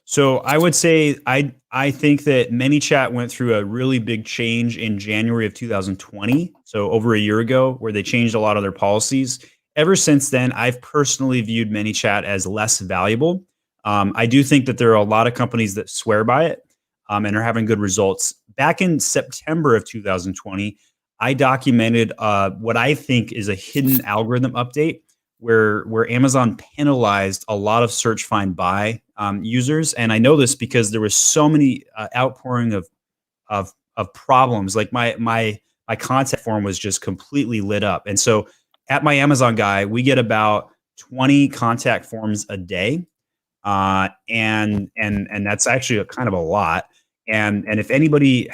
So I would say I think that Manychat went through a really big change in January of 2020, so over a year ago, where they changed a lot of their policies. Ever since then, I've personally viewed Manychat as less valuable. I do think that there are a lot of companies that swear by it and are having good results. Back in September of 2020, I documented what I think is a hidden algorithm update where Amazon penalized a lot of search, find, buy users. And I know this because there was so many outpouring of problems. Like my contact form was just completely lit up. And so at my Amazon guy, we get about 20 contact forms a day. And that's actually kind of a lot. And if anybody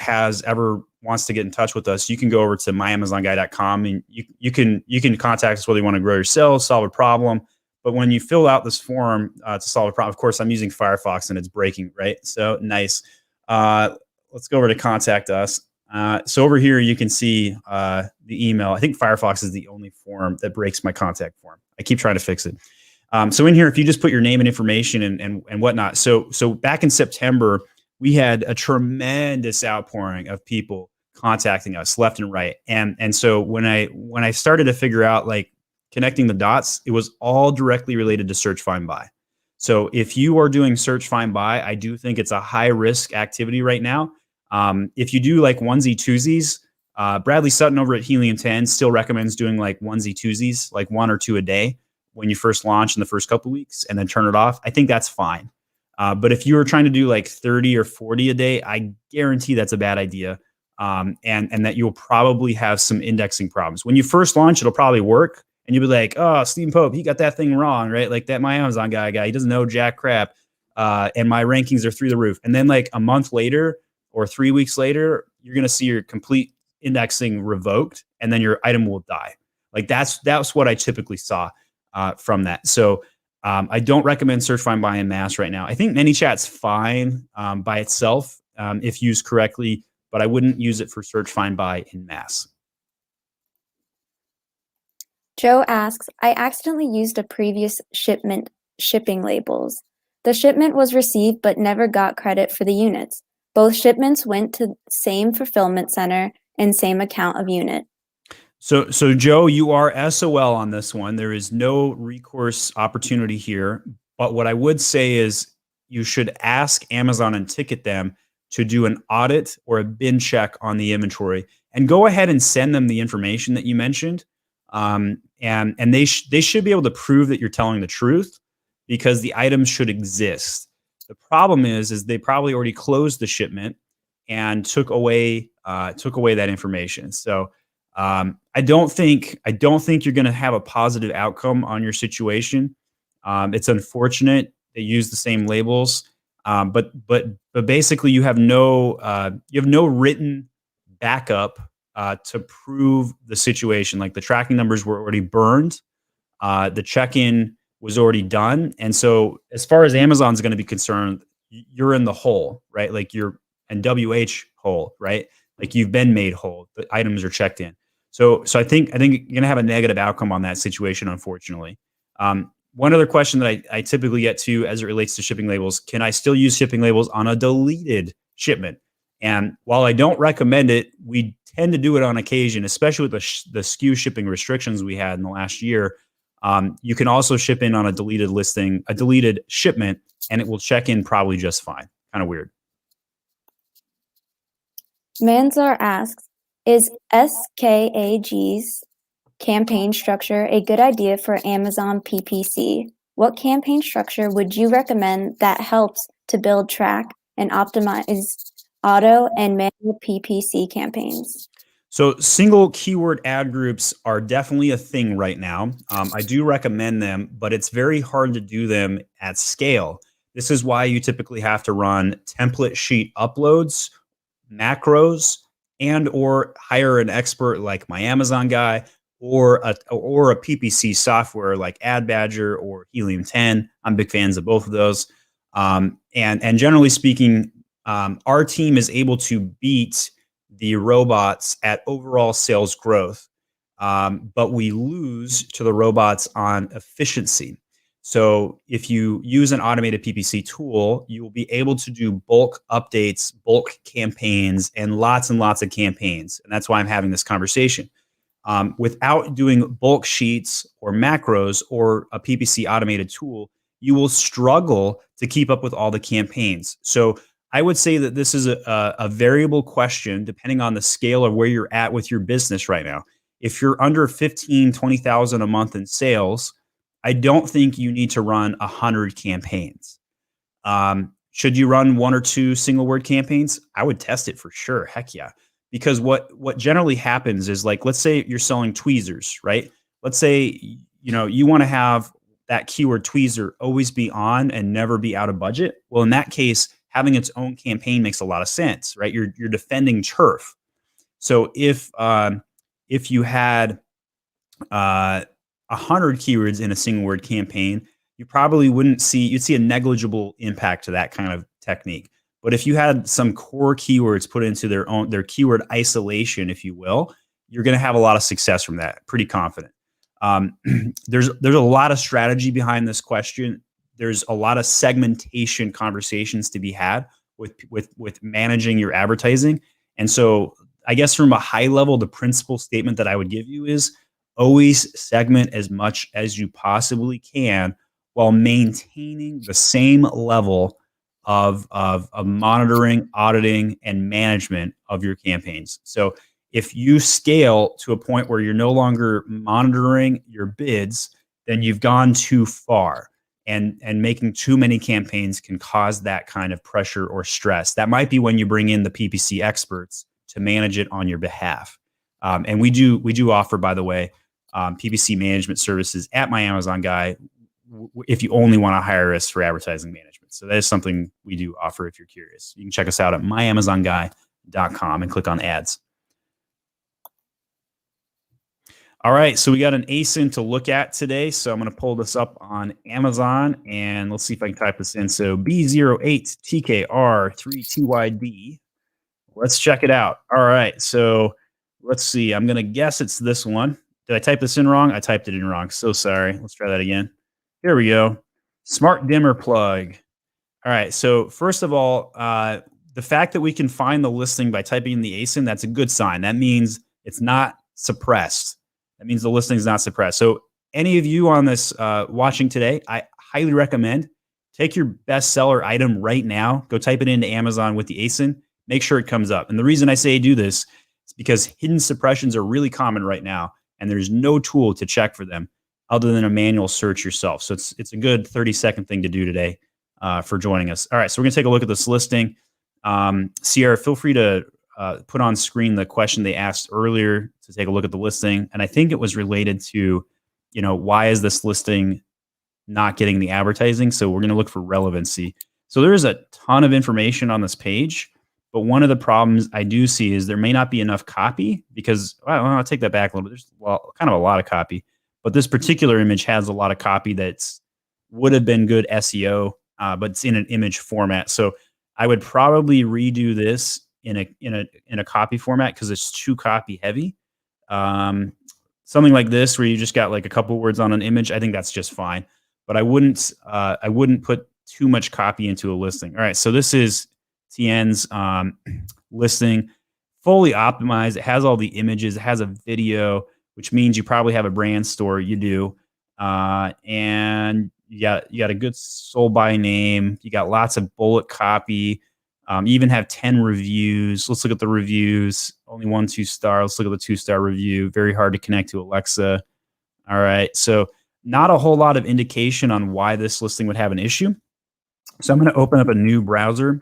wants to get in touch with us, you can go over to myamazonguy.com and you can contact us whether you want to grow your sales, solve a problem. But when you fill out this form to solve a problem, of course, I'm using Firefox and it's breaking, right? So nice. Let's go over to contact us. So over here, you can see the email. I think Firefox is the only form that breaks my contact form. I keep trying to fix it. So in here, if you just put your name and information and whatnot. So back in September, we had a tremendous outpouring of people contacting us left and right. And so when I started to figure out like connecting the dots, it was all directly related to search, find, buy. So if you are doing search, find, buy, I do think it's a high risk activity right now. If you do like onesie twosies, Bradley Sutton over at Helium 10 still recommends doing like onesie twosies, like 1 or 2 a day when you first launch in the first couple of weeks and then turn it off. I think that's fine. But if you were trying to do like 30 or 40 a day, I guarantee that's a bad idea. And that you'll probably have some indexing problems. When you first launch, it'll probably work. And you'll be like, oh, Steve Pope, he got that thing wrong, right? Like that my Amazon guy, he doesn't know jack crap. And my rankings are through the roof. And then like a month later or 3 weeks later, you're going to see your complete indexing revoked and then your item will die. Like that's what I typically saw from that. So I don't recommend search, find, buy en masse right now. I think Manychat's fine by itself if used correctly, but I wouldn't use it for search, find, buy en masse. Joe asks, I accidentally used a previous shipment shipping labels. The shipment was received but never got credit for the units. Both shipments went to the same fulfillment center and same account of unit. So Joe, you are SOL on this one. There is no recourse opportunity here. But what I would say is you should ask Amazon and ticket them to do an audit or a bin check on the inventory and go ahead and send them the information that you mentioned. And they should be able to prove that you're telling the truth because the items should exist. The problem is they probably already closed the shipment and took away that information. So I don't think you're going to have a positive outcome on your situation. It's unfortunate they use the same labels, but basically you have no written backup to prove the situation. Like the tracking numbers were already burned. The check-in was already done. And so as far as Amazon's going to be concerned, you're in the hole, right? Like you're in WH hole, right? Like you've been made whole. The items are checked in. So I think you're going to have a negative outcome on that situation, unfortunately. One other question that I typically get to as it relates to shipping labels: can I still use shipping labels on a deleted shipment? And while I don't recommend it, we tend to do it on occasion, especially with the SKU shipping restrictions we had in the last year. You can also ship in on a deleted listing, a deleted shipment, and it will check in probably just fine. Kind of weird. Manzar asks, is SKAGs campaign structure a good idea for Amazon PPC? What campaign structure would you recommend that helps to build, track, and optimize auto and manual PPC campaigns? So single keyword ad groups are definitely a thing right now. I do recommend them, but it's very hard to do them at scale. This is why you typically have to run template sheet uploads, macros, and or hire an expert like my Amazon guy, or a PPC software like Ad Badger or Helium 10. I'm big fans of both of those. And generally speaking, our team is able to beat the robots at overall sales growth, but we lose to the robots on efficiency. So if you use an automated PPC tool, you will be able to do bulk updates, bulk campaigns, and lots of campaigns. And that's why I'm having this conversation. Without doing bulk sheets or macros or a PPC automated tool, you will struggle to keep up with all the campaigns. So I would say that this is a variable question depending on the scale of where you're at with your business right now. If you're under 15, 20,000 a month in sales, I don't think you need to run 100 campaigns. Should you run 1 or 2 single word campaigns? I would test it for sure. Heck yeah. Because what generally happens is, like, let's say you're selling tweezers, right? Let's say, you want to have that keyword tweezer always be on and never be out of budget. Well, in that case, having its own campaign makes a lot of sense, right? You're defending turf. So if you had 100 keywords in a single word campaign, you probably you'd see a negligible impact to that kind of technique. But if you had some core keywords put into their keyword isolation, if you will, you're going to have a lot of success from that. Pretty confident. There's a lot of strategy behind this question. There's a lot of segmentation conversations to be had with managing your advertising. And so I guess from a high level, the principal statement that I would give you is always segment as much as you possibly can while maintaining the same level of monitoring, auditing, and management of your campaigns. So if you scale to a point where you're no longer monitoring your bids, then you've gone too far. And making too many campaigns can cause that kind of pressure or stress. That might be when you bring in the PPC experts to manage it on your behalf. And we do offer, by the way, PPC management services at my Amazon guy if you only want to hire us for advertising management. So that is something we do offer if you're curious. You can check us out at myamazonguy.com and click on ads. All right, so we got an Asin to look at today. So I'm going to pull this up on Amazon and let's see if I can type this in. So B08TKR3TYD. Let's check it out. All right, so let's see. I'm going to guess it's this one. Did I type this in wrong? I typed it in wrong. So sorry. Let's try that again. Here we go. Smart dimmer plug. All right, so first of all, the fact that we can find the listing by typing in the Asin, that's a good sign. That means it's not suppressed. That means the listing is not suppressed. So any of you on this watching today, I highly recommend take your best seller item right now, go type it into Amazon with the Asin, make sure it comes up. And the reason I say do this is because hidden suppressions are really common right now, and there's no tool to check for them other than a manual search yourself. So it's a good 30-second thing to do today for joining us. All right, so we're gonna take a look at this listing. Sierra, feel free to put on screen the question they asked earlier to take a look at the listing. And I think it was related to, why is this listing not getting the advertising? So we're going to look for relevancy. So there is a ton of information on this page. But one of the problems I do see is there may not be enough copy because, well, I'll take that back a little bit. There's kind of a lot of copy, but this particular image has a lot of copy that's would have been good SEO, but it's in an image format. So I would probably redo this in a copy format because it's too copy heavy. Something like this where you just got like a couple words on an image, I think that's just fine. But I wouldn't put too much copy into a listing. All right, so this is TN's listing, fully optimized. It has all the images. It has a video, which means you probably have a brand store. You do, and you got a good sold by name. You got lots of bullet copy. You even have 10 reviews. Let's look at the reviews. Only 1 2-star. Let's look at the 2-star review. Very hard to connect to Alexa. All right, so not a whole lot of indication on why this listing would have an issue. So I'm going to open up a new browser, and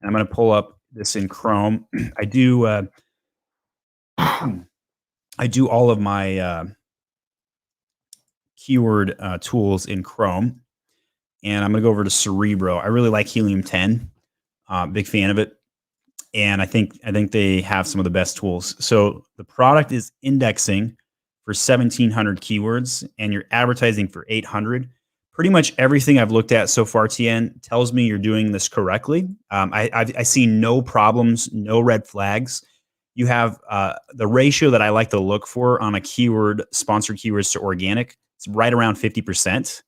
I'm going to pull up this in Chrome. I do all of my keyword tools in Chrome, and I'm going to go over to Cerebro. I really like Helium 10. Big fan of it, and I think they have some of the best tools. So the product is indexing for 1,700 keywords, and you're advertising for 800. Pretty much everything I've looked at so far, TN, tells me you're doing this correctly. I see no problems, no red flags. You have the ratio that I like to look for on a keyword, sponsored keywords to organic. It's right around 50%,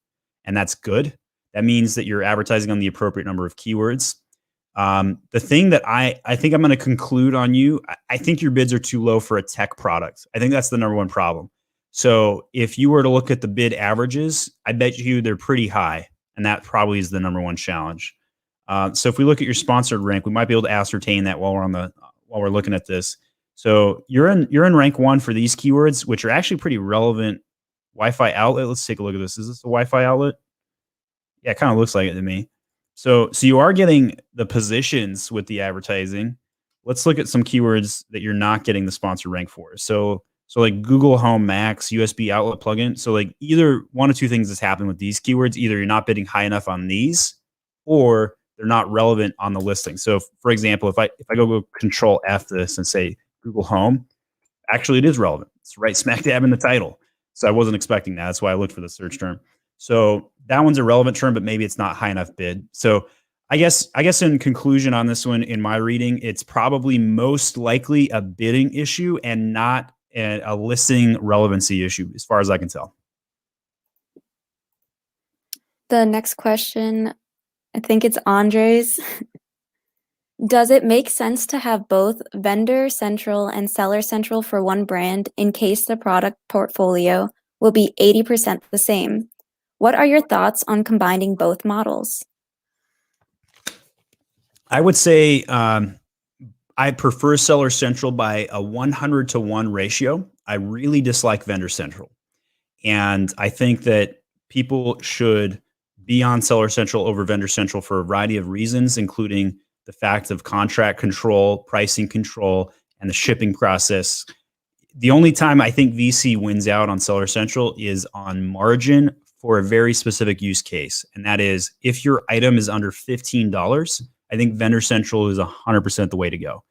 and that's good. That means that you're advertising on the appropriate number of keywords. The thing that I think I'm going to conclude on you, I think your bids are too low for a tech product. I think that's the number one problem. So if you were to look at the bid averages, I bet you they're pretty high, and that probably is the number one challenge. So if we look at your sponsored rank, we might be able to ascertain that while we're looking at this. So you're in rank 1 for these keywords, which are actually pretty relevant. Wi-Fi outlet. Let's take a look at this. Is this a Wi-Fi outlet? Yeah, it kind of looks like it to me. So you are getting the positions with the advertising. Let's look at some keywords that you're not getting the sponsored rank for. So like Google Home Max, USB outlet plugin. So like either one of two things has happened with these keywords. Either you're not bidding high enough on these, or they're not relevant on the listing. So for example, if I go Control F this and say Google Home, actually it is relevant. It's right smack dab in the title. So I wasn't expecting that. That's why I looked for the search term. So that one's a relevant term, but maybe it's not high enough bid. So I guess in conclusion on this one, in my reading, it's probably most likely a bidding issue and not a listing relevancy issue, as far as I can tell. The next question, I think it's Andre's. Does it make sense to have both Vendor Central and Seller Central for one brand in case the product portfolio will be 80% the same? What are your thoughts on combining both models? I would say I prefer Seller Central by a 100-to-1 ratio. I really dislike Vendor Central. And I think that people should be on Seller Central over Vendor Central for a variety of reasons, including the fact of contract control, pricing control, and the shipping process. The only time I think VC wins out on Seller Central is on margin for a very specific use case. And that is if your item is under $15, I think Vendor Central is 100% the way to go.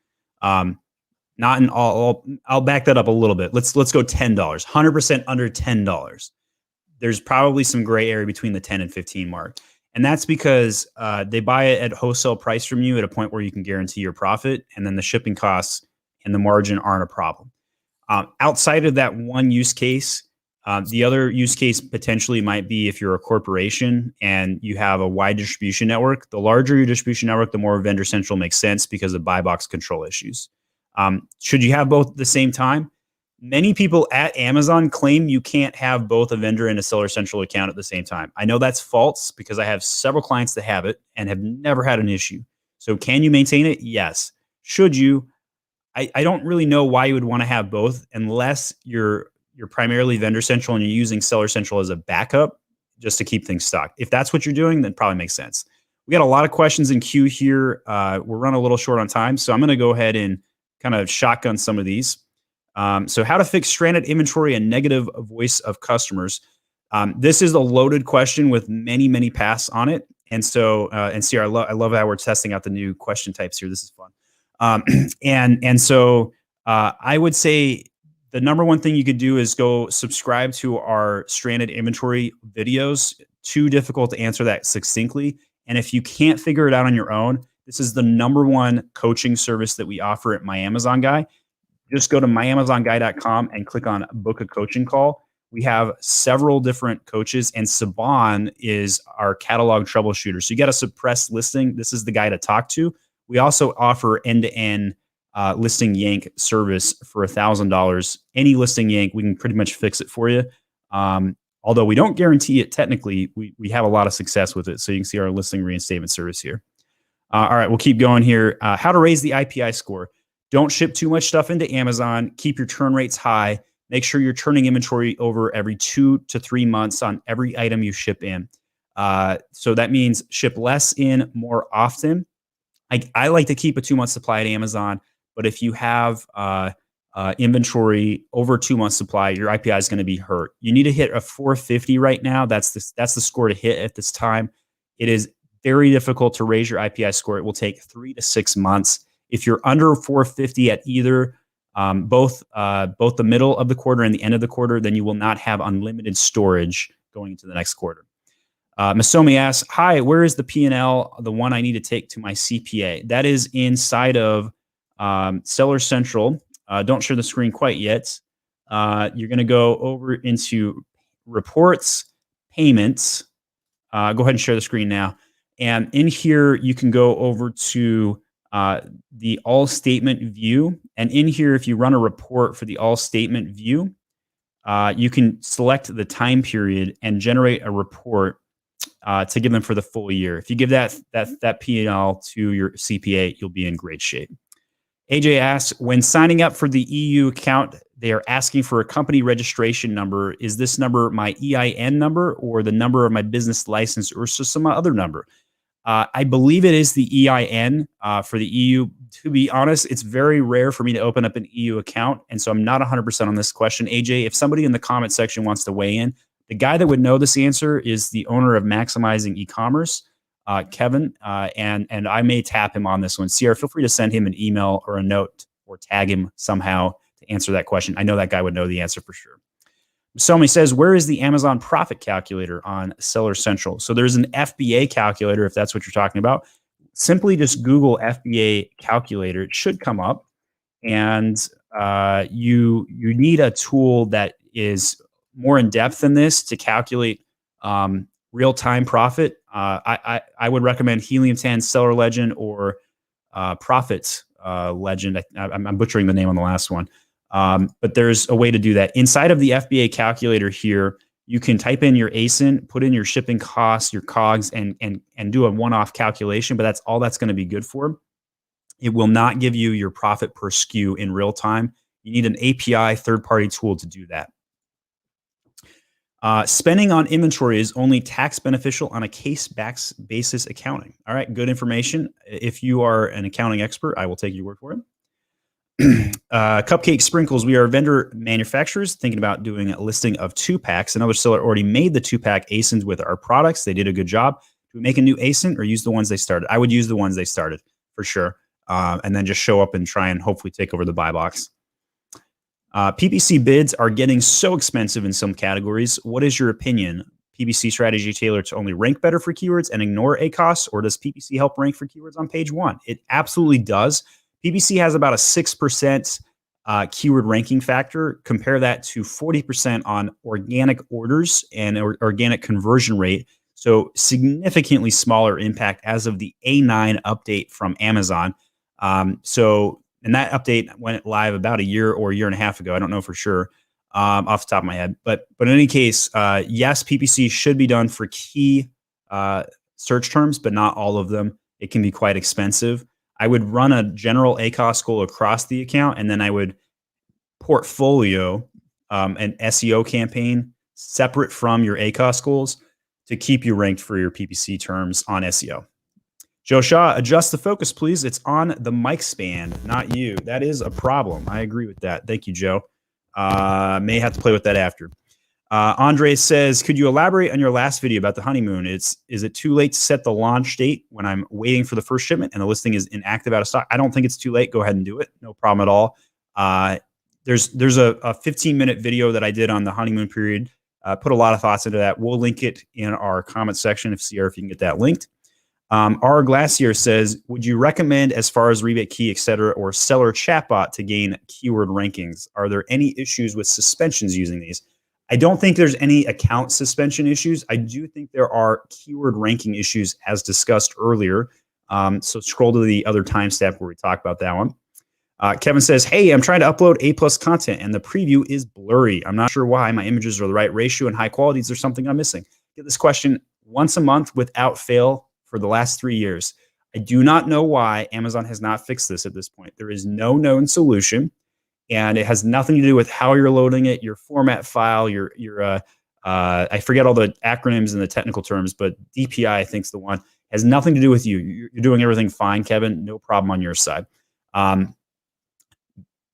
Not in all, I'll back that up a little bit. Let's go $10, 100% under $10. There's probably some gray area between the 10 and 15 mark. And that's because they buy it at wholesale price from you at a point where you can guarantee your profit, and then the shipping costs and the margin aren't a problem. Outside of that one use case, the other use case potentially might be if you're a corporation and you have a wide distribution network. The larger your distribution network, the more Vendor Central makes sense because of buy box control issues. Should you have both at the same time? Many people at Amazon claim you can't have both a vendor and a Seller Central account at the same time. I know that's false because I have several clients that have it and have never had an issue. So can you maintain it? Yes. Should you? I don't really know why you would want to have both unless you're primarily Vendor Central and you're using Seller Central as a backup just to keep things stocked. If that's what you're doing, then it probably makes sense. We got a lot of questions in queue here. We're running a little short on time, so I'm going to go ahead and kind of shotgun some of these. So how to fix stranded inventory and negative voice of customers. This is a loaded question with many, many paths on it. And so, and see, I love how we're testing out the new question types here. This is fun. So I would say the number one thing you could do is go subscribe to our stranded inventory videos. Too difficult to answer that succinctly. And if you can't figure it out on your own, this is the number one coaching service that we offer at My Amazon Guy. Just go to myamazonguy.com and click on book a coaching call. We have several different coaches, and Saban is our catalog troubleshooter. So you got a suppressed listing. This is the guy to talk to. We also offer end-to-end listing yank service for $1,000. Any listing yank, we can pretty much fix it for you. Although we don't guarantee it technically, we have a lot of success with it. So you can see our listing reinstatement service here. All right, we'll keep going here. How to raise the IPI score. Don't ship too much stuff into Amazon. Keep your turn rates high. Make sure you're turning inventory over every 2 to 3 months on every item you ship in. So that means ship less in more often. I like to keep a 2-month supply at Amazon, but if you have inventory over 2 months supply, your IPI is going to be hurt. You need to hit a 450 right now. That's the score to hit at this time. It is very difficult to raise your IPI score. It will take 3 to 6 months. If you're under 450 at either both the middle of the quarter and the end of the quarter, then you will not have unlimited storage going into the next quarter. Masomi asks, hi, where is the P&L, the one I need to take to my CPA? That is inside of Seller Central. Don't share the screen quite yet. You're going to go over into reports, payments. Go ahead and share the screen now. And in here, you can go over to the all statement view. And in here, if you run a report for the all statement view, you can select the time period and generate a report to give them for the full year. If you give that P&L to your CPA, you'll be in great shape. AJ asks, when signing up for the EU account, they are asking for a company registration number. Is this number my EIN number or the number of my business license or some other number? I believe it is the EIN for the EU. To be honest, it's very rare for me to open up an EU account, and so I'm not 100% on this question. AJ, if somebody in the comment section wants to weigh in, the guy that would know this answer is the owner of Maximizing E-commerce, Kevin, and I may tap him on this one. Sierra, feel free to send him an email or a note or tag him somehow to answer that question. I know that guy would know the answer for sure. Somebody says, where is the Amazon profit calculator on Seller Central? So there's an FBA calculator, if that's what you're talking about. Simply just Google FBA calculator. It should come up. And you need a tool that is more in depth than this to calculate real-time profit. I would recommend Helium 10, Seller Legend, or Profit Legend. I'm butchering the name on the last one. But there's a way to do that. Inside of the FBA calculator here, you can type in your Asin, put in your shipping costs, your COGS, and do a one-off calculation, but that's all that's going to be good for. It will not give you your profit per SKU in real time. You need an API third-party tool to do that. Spending on inventory is only tax beneficial on a case basis accounting. All right, good information. If you are an accounting expert, I will take your word for it. Cupcake Sprinkles, we are vendor manufacturers thinking about doing a listing of 2-packs. Another seller already made the 2-pack Asins with our products. They did a good job. Do we make a new Asin or use the ones they started? I would use the ones they started for sure. And then just show up and try and hopefully take over the buy box. PPC bids are getting so expensive in some categories. What is your opinion? PPC strategy tailored to only rank better for keywords and ignore ACOS, or does PPC help rank for keywords on page 1? It absolutely does. PPC has about a 6% keyword ranking factor. Compare that to 40% on organic orders and organic conversion rate. So significantly smaller impact as of the A9 update from Amazon. And that update went live about a year or a year and a half ago. I don't know for sure off the top of my head. But in any case, yes, PPC should be done for key search terms, but not all of them. It can be quite expensive. I would run a general ACOS goal across the account, and then I would portfolio an SEO campaign separate from your ACOS goals to keep you ranked for your PPC terms on SEO. Joe Shaw, adjust the focus, please. It's on the mic stand, not you. That is a problem. I agree with that. Thank you, Joe. May have to play with that after. Andre says, could you elaborate on your last video about the honeymoon? Is it too late to set the launch date when I'm waiting for the first shipment and the listing is inactive out of stock? I don't think it's too late. Go ahead and do it. No problem at all. There's a 15-minute video that I did on the honeymoon period. Put a lot of thoughts into that. We'll link it in our comment section if you can get that linked. R Glacier says, would you recommend as far as Rebate Key, et cetera, or Sellerchatbot to gain keyword rankings? Are there any issues with suspensions using these? I don't think there's any account suspension issues. I do think there are keyword ranking issues as discussed earlier. So scroll to the other timestamp where we talk about that one. Kevin says, hey, I'm trying to upload Aplus Content and the preview is blurry. I'm not sure why. My images are the right ratio and high quality. Is there something I'm missing? Get this question once a month without fail for the last 3 years. I do not know why Amazon has not fixed this at this point. There is no known solution, and it has nothing to do with how you're loading it, your format file, I forget all the acronyms and the technical terms, but DPI, I think, is the one. Has nothing to do with you. You're doing everything fine, Kevin. No problem on your side.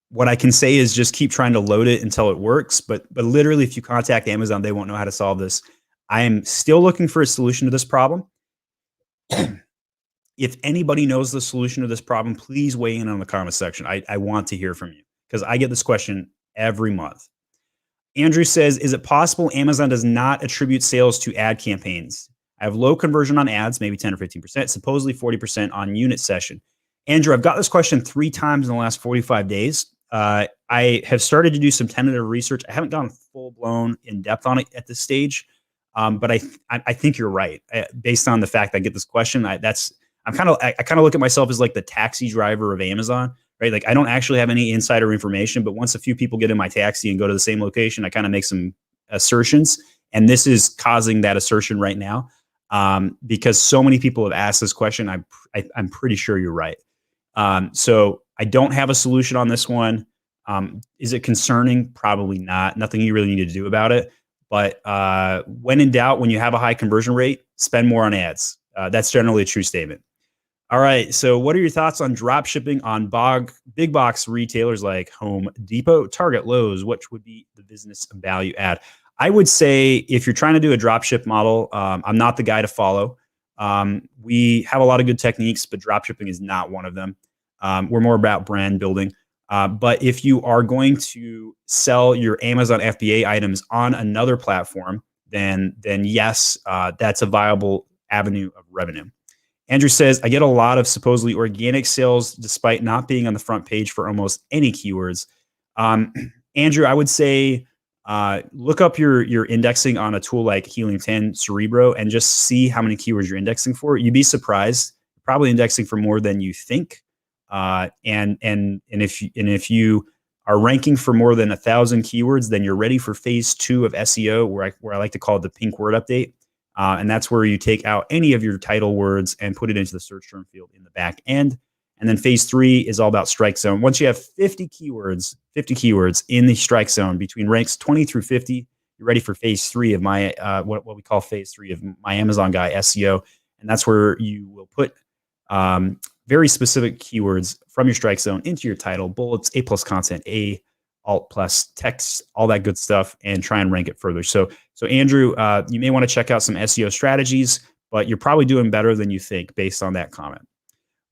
What I can say is just keep trying to load it until it works. But literally, if you contact Amazon, they won't know how to solve this. I am still looking for a solution to this problem. If anybody knows the solution to this problem, please weigh in on the comment section. I want to hear from you because I get this question every month. Andrew says, is it possible Amazon does not attribute sales to ad campaigns? I have low conversion on ads, maybe 10 or 15%, supposedly 40% on unit session. Andrew, I've got this question 3 times in the last 45 days. I have started to do some tentative research. I haven't gone full blown in depth on it at this stage. But I think you're right. Based on the fact I get this question, I kind of look at myself as like the taxi driver of Amazon, right? Like I don't actually have any insider information, but once a few people get in my taxi and go to the same location, I kind of make some assertions, and this is causing that assertion right now because so many people have asked this question. I'm pretty sure you're right. So I don't have a solution on this one. Is it concerning? Probably not. Nothing you really need to do about it. But when in doubt, when you have a high conversion rate, spend more on ads. That's generally a true statement. All right. So what are your thoughts on drop shipping on big box retailers like Home Depot, Target, Lowe's? What would be the business value add? I would say if you're trying to do a drop ship model, I'm not the guy to follow. We have a lot of good techniques, but drop shipping is not one of them. We're more about brand building. But if you are going to sell your Amazon FBA items on another platform, then yes, that's a viable avenue of revenue. Andrew says, I get a lot of supposedly organic sales despite not being on the front page for almost any keywords. Andrew, I would say look up your indexing on a tool like Helium 10 Cerebro and just see how many keywords you're indexing for. You'd be surprised. You're probably indexing for more than you think. And if you are ranking for more than 1,000 keywords, then you're ready for phase 2 of SEO, where I like to call it the pink word update. And that's where you take out any of your title words and put it into the search term field in the back end. And then phase 3 is all about strike zone. Once you have 50 keywords in the strike zone between ranks 20 through 50, you're ready for phase 3 of my what we call phase 3 of my Amazon guy SEO. And that's where you will put very specific keywords from your strike zone into your title, bullets, Aplus Content, alt plus text, all that good stuff, and try and rank it further. So Andrew, you may want to check out some SEO strategies, but you're probably doing better than you think based on that comment.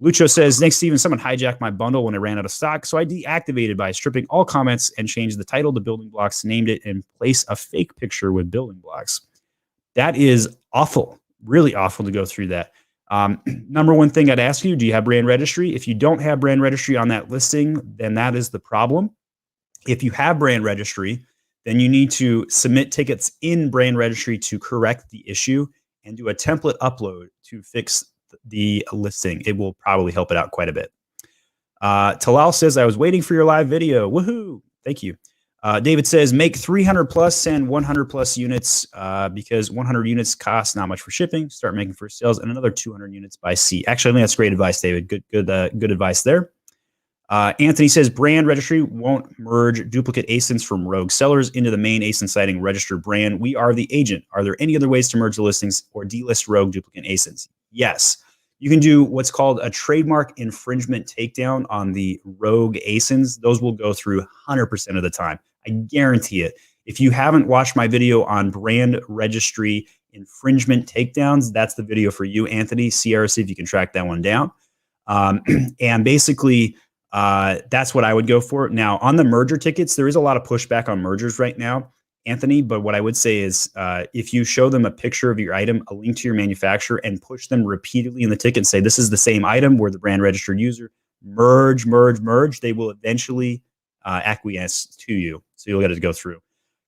Lucho says, thanks, Steven. Someone hijacked my bundle when I ran out of stock, so I deactivated by stripping all comments and changed the title to building blocks, named it, and place a fake picture with building blocks. That is awful, really awful to go through that. Number one thing I'd ask you, do you have Brand Registry? If you don't have Brand Registry on that listing, then that is the problem. If you have Brand Registry, then you need to submit tickets in Brand Registry to correct the issue and do a template upload to fix the listing. It will probably help it out quite a bit. Talal says, I was waiting for your live video. Woohoo. Thank you. David says, make 300 plus, send 100 plus units because 100 units cost not much for shipping. Start making first sales and another 200 units by sea. Actually, I think that's great advice, David. Good advice there. Anthony says, Brand Registry won't merge duplicate ASINs from rogue sellers into the main ASIN citing registered brand. We are the agent. Are there any other ways to merge the listings or delist rogue duplicate ASINs? Yes. You can do what's called a trademark infringement takedown on the rogue ASINs. Those will go through 100% of the time. I guarantee it. If you haven't watched my video on Brand Registry infringement takedowns, that's the video for you, Anthony. See if you can track that one down. And basically, that's what I would go for. Now, on the merger tickets, there is a lot of pushback on mergers right now, Anthony. But what I would say is if you show them a picture of your item, a link to your manufacturer, and push them repeatedly in the ticket and say, this is the same item, we're the brand registered user, merge, they will eventually acquiesce to you. So you'll get it to go through.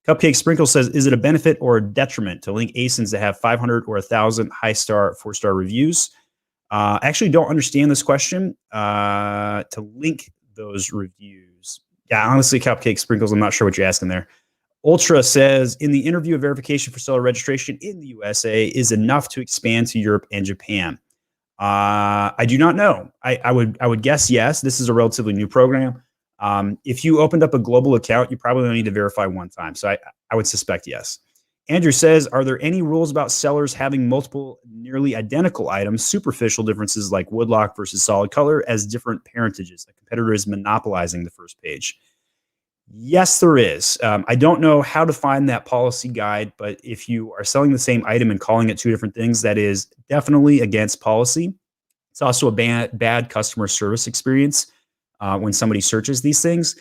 Cupcake Sprinkle says, is it a benefit or a detriment to link Asins that have 500 or 1,000 high-star, 4-star reviews? I actually don't understand this question. To link those reviews. Yeah, honestly, Cupcake Sprinkles, I'm not sure what you're asking there. Ultra says, in the interview of verification for seller registration in the USA is enough to expand to Europe and Japan. I do not know. I would guess yes. This is a relatively new program. If you opened up a global account, you probably only need to verify one time. So I would suspect yes. Andrew says, are there any rules about sellers having multiple nearly identical items, superficial differences like woodlock versus solid color as different parentages? A competitor is monopolizing the first page. Yes, there is. I don't know how to find that policy guide, but if you are selling the same item and calling it two different things, that is definitely against policy. It's also a bad customer service experience when somebody searches these things.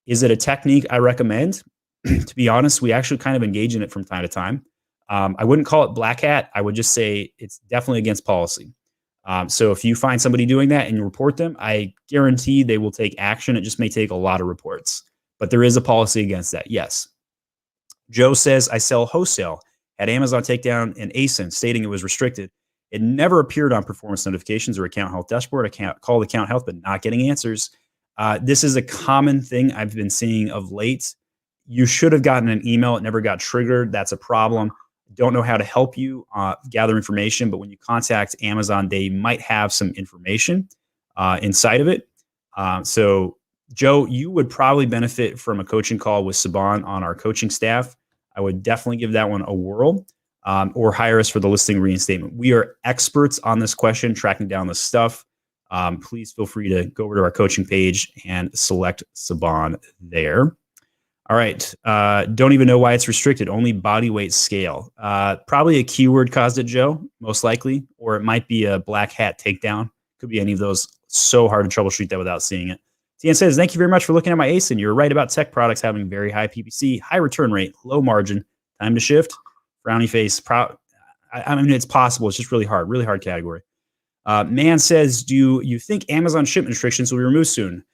Is it a technique I recommend? To be honest, we actually kind of engage in it from time to time. I wouldn't call it black hat. I would just say it's definitely against policy. So if you find somebody doing that and you report them, I guarantee they will take action. It just may take a lot of reports. But there is a policy against that, yes. Joe says, I sell wholesale. Had Amazon take down an Asin stating it was restricted. It never appeared on performance notifications or account health dashboard. I can't call account health, but not getting answers. This is a common thing I've been seeing of late. You should have gotten an email. It never got triggered. That's a problem. Don't know how to help you gather information, but when you contact Amazon, they might have some information inside of it. So Joe, you would probably benefit from a coaching call with Saban on our coaching staff. I would definitely give that one a whirl, or hire us for the listing reinstatement. We are experts on this question, tracking down this stuff. Please feel free to go over to our coaching page and select Saban there. All right. Don't even know why it's restricted. Only body weight scale. Probably a keyword caused it, Joe, most likely, or it might be a black hat takedown. Could be any of those. So hard to troubleshoot that without seeing it. Tian says, thank you very much for looking at my Asin. You're right about tech products having very high PPC, high return rate, low margin, time to shift, frowny face. I mean, it's possible. It's just really hard category. Man says, do you think Amazon shipment restrictions will be removed soon?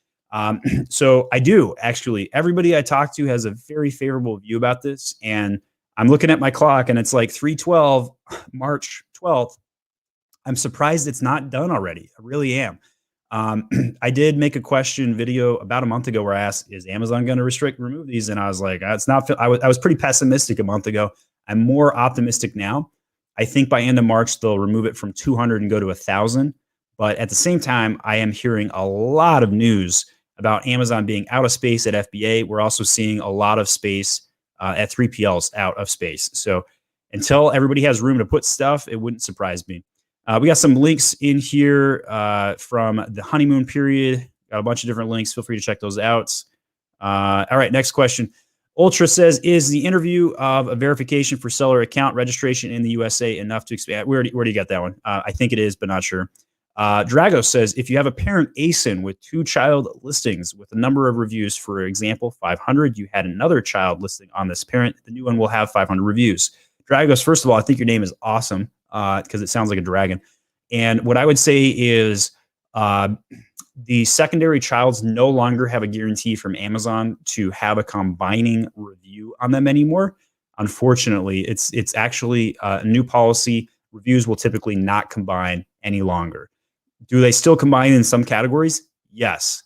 So I do, actually. Everybody I talk to has a very favorable view about this. And I'm looking at my clock and it's like 3:12, March 12th. I'm surprised it's not done already. I really am. I did make a question video about a month ago where I asked, is Amazon going to remove these? And I was like, it's not, I was pretty pessimistic a month ago. I'm more optimistic now. I think by end of March, they'll remove it from 200 and go to 1,000. But at the same time, I am hearing a lot of news about Amazon being out of space at FBA. We're also seeing a lot of space at 3PLs out of space. So until everybody has room to put stuff, it wouldn't surprise me. We got some links in here from the Honeymoon Period. Got a bunch of different links. Feel free to check those out. All right, next question. Ultra says, is the interview of a verification for seller account registration in the USA enough to expand? Where do you get that one? I think it is, but not sure. Drago says, if you have a parent Asin with 2 child listings with a number of reviews, for example, 500, you had another child listing on this parent, the new one will have 500 reviews. Dragos, first of all, I think your name is awesome because it sounds like a dragon. And what I would say is the secondary childs no longer have a guarantee from Amazon to have a combining review on them anymore. Unfortunately, it's actually a new policy. Reviews will typically not combine any longer. Do they still combine in some categories? Yes.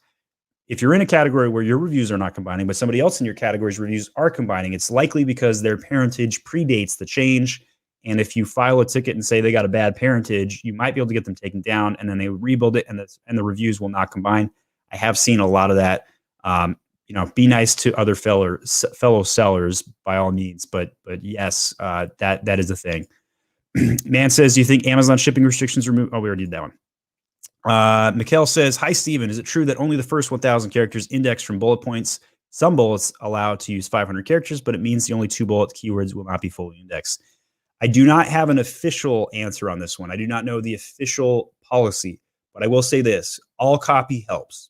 If you're in a category where your reviews are not combining, but somebody else in your category's reviews are combining, it's likely because their parentage predates the change. And if you file a ticket and say they got a bad parentage, you might be able to get them taken down, and then they rebuild it, and the reviews will not combine. I have seen a lot of that. Be nice to other fellow sellers by all means, but yes, that is a thing. Man says, do you think Amazon shipping restrictions removed? Oh, we already did that one. Mikhail says, hi, Steven. Is it true that only the first 1,000 characters indexed from bullet points Some bullets allow to use 500 characters, but it means the only 2 bullet keywords will not be fully indexed. I do not have an official answer on this one. I do not know the official policy, but I will say this: all copy helps.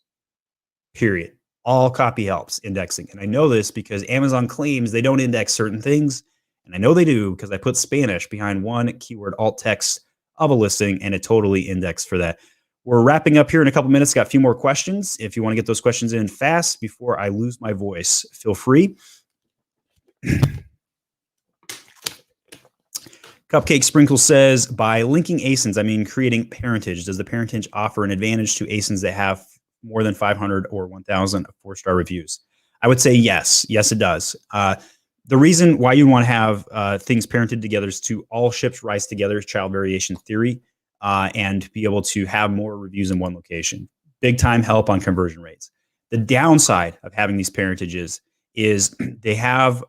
Period. All copy helps indexing. And I know this because Amazon claims they don't index certain things. And I know they do because I put Spanish behind one keyword alt text of a listing and it totally indexed for that. We're wrapping up here in a couple minutes. Got a few more questions. If you want to get those questions in fast before I lose my voice, feel free. Cupcake Sprinkle says, by linking Asins, I mean creating parentage. Does the parentage offer an advantage to Asins that have more than 500 or 1,000 4-star reviews? I would say yes. Yes, it does. The reason why you want to have things parented together is to all ships rise together, child variation theory, and be able to have more reviews in one location. Big time help on conversion rates. The downside of having these parentages is they have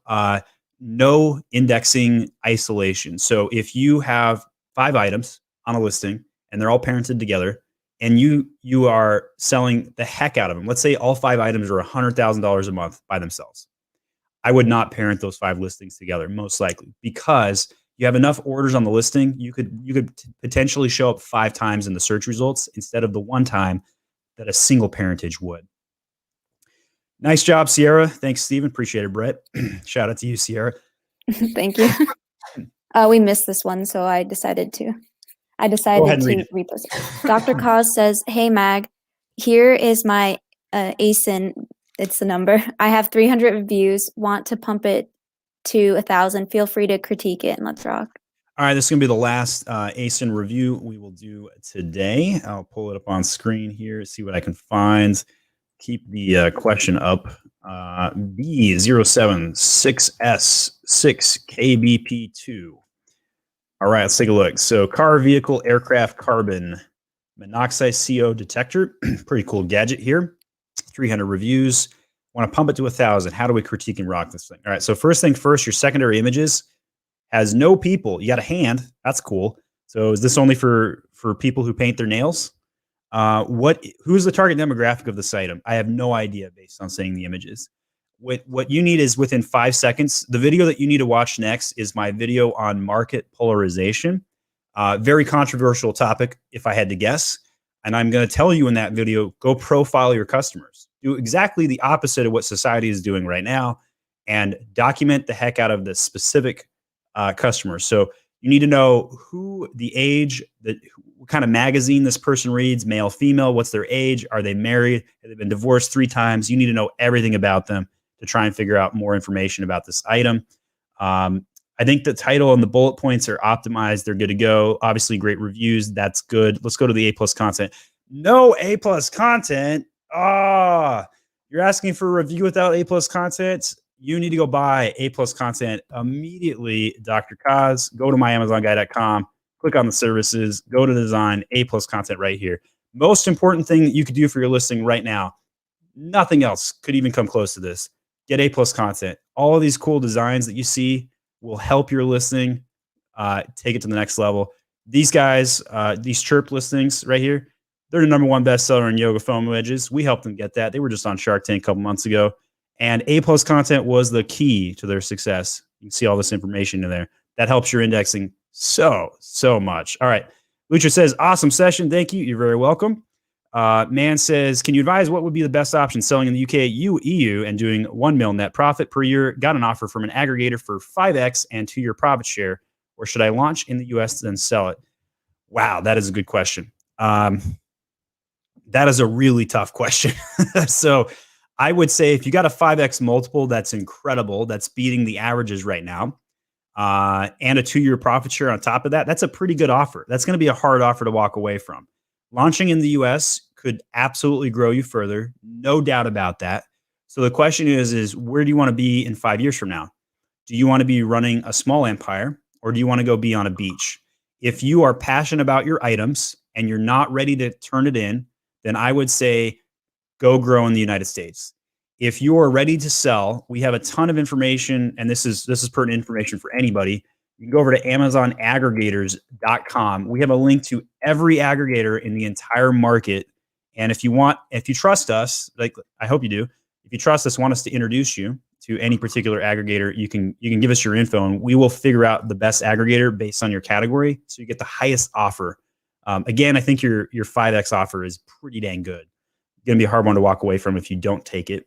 no indexing isolation. So if you have 5 items on a listing and they're all parented together and you are selling the heck out of them, let's say all 5 items are $100,000 a month by themselves, I would not parent those 5 listings together, most likely, because you have enough orders on the listing. You could potentially show up 5 times in the search results instead of the 1 time that a single parentage would. Nice job, Sierra. Thanks, Steven. Appreciate it, Brett. Shout out to you, Sierra. Thank you. We missed this one, so I decided to repost it. Dr. Cause says, hey, Mag, here is my Asin. It's the number. I have 300 reviews, want to pump it to 1,000. Feel free to critique it and let's rock. All right, this is going to be the last Asin review we will do today. I'll pull it up on screen here, see what I can find. Keep the question up. B076S6KBP2. All right, let's take a look. So car, vehicle, aircraft, carbon, monoxide CO detector. Pretty cool gadget here. 300 reviews. Want to pump it to 1,000. How do we critique and rock this thing? All right, so first thing first, your secondary images has no people. You got a hand. That's cool. So is this only for people who paint their nails? Who's the target demographic of this item? I have no idea based on seeing the images. What you need is within 5 seconds. The video that you need to watch next is my video on market polarization. Very controversial topic, if I had to guess. And I'm going to tell you in that video, go profile your customers. Do exactly the opposite of what society is doing right now and document the heck out of the specific customers. So you need to know who, the age, what kind of magazine this person reads, male, female, what's their age, are they married, have they been divorced 3 times? You need to know everything about them to try and figure out more information about this item. I think the title and the bullet points are optimized. They're good to go. Obviously, great reviews. That's good. Let's go to the A+ content. No A+ content. You're asking for a review without A+ content? You need to go buy A+ content immediately, Dr. Kaz. Go to myamazonguy.com, click on the services, go to the design, A+ content right here. Most important thing that you could do for your listing right now, nothing else could even come close to this. Get A+ content. All of these cool designs that you see will help your listing take it to the next level. These guys, these chirp listings right here, they're the #1 bestseller in yoga foam wedges. We helped them get that. They were just on Shark Tank a couple months ago. And A+ content was the key to their success. You can see all this information in there. That helps your indexing so much. All right. Lucha says, awesome session. Thank you. You're very welcome. Man says, can you advise what would be the best option selling in the UK, EU, and doing 1 mil net profit per year? Got an offer from an aggregator for 5x and 2-year profit share. Or should I launch in the US then sell it? Wow, that is a good question. That is a really tough question. So I would say if you got a 5x multiple, that's incredible. That's beating the averages right now. And a 2-year profit share on top of that, that's a pretty good offer. That's going to be a hard offer to walk away from. Launching in the US could absolutely grow you further. No doubt about that. So the question is where do you want to be in 5 years from now? Do you want to be running a small empire or do you want to go be on a beach? If you are passionate about your items and you're not ready to turn it in, then I would say go grow in the United States. If you are ready to sell, we have a ton of information, and this is pertinent information for anybody. You can go over to AmazonAggregators.com. We have a link to every aggregator in the entire market. And if you trust us, like I hope you do, if you trust us, want us to introduce you to any particular aggregator, you can give us your info, and we will figure out the best aggregator based on your category, so you get the highest offer. Again, I think your 5x offer is pretty dang good. Going to be a hard one to walk away from if you don't take it.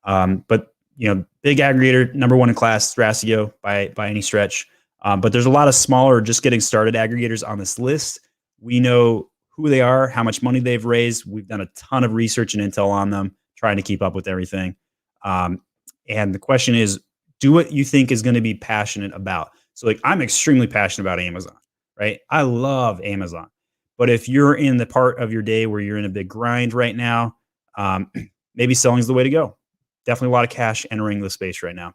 But big aggregator, number one in class, Thrasio by any stretch. But there's a lot of smaller, just getting started aggregators on this list. We know who they are, how much money they've raised. We've done a ton of research and intel on them, trying to keep up with everything. And the question is, do what you think is going to be passionate about. So like, I'm extremely passionate about Amazon, right? I love Amazon. But if you're in the part of your day where you're in a big grind right now, maybe selling is the way to go. Definitely a lot of cash entering the space right now.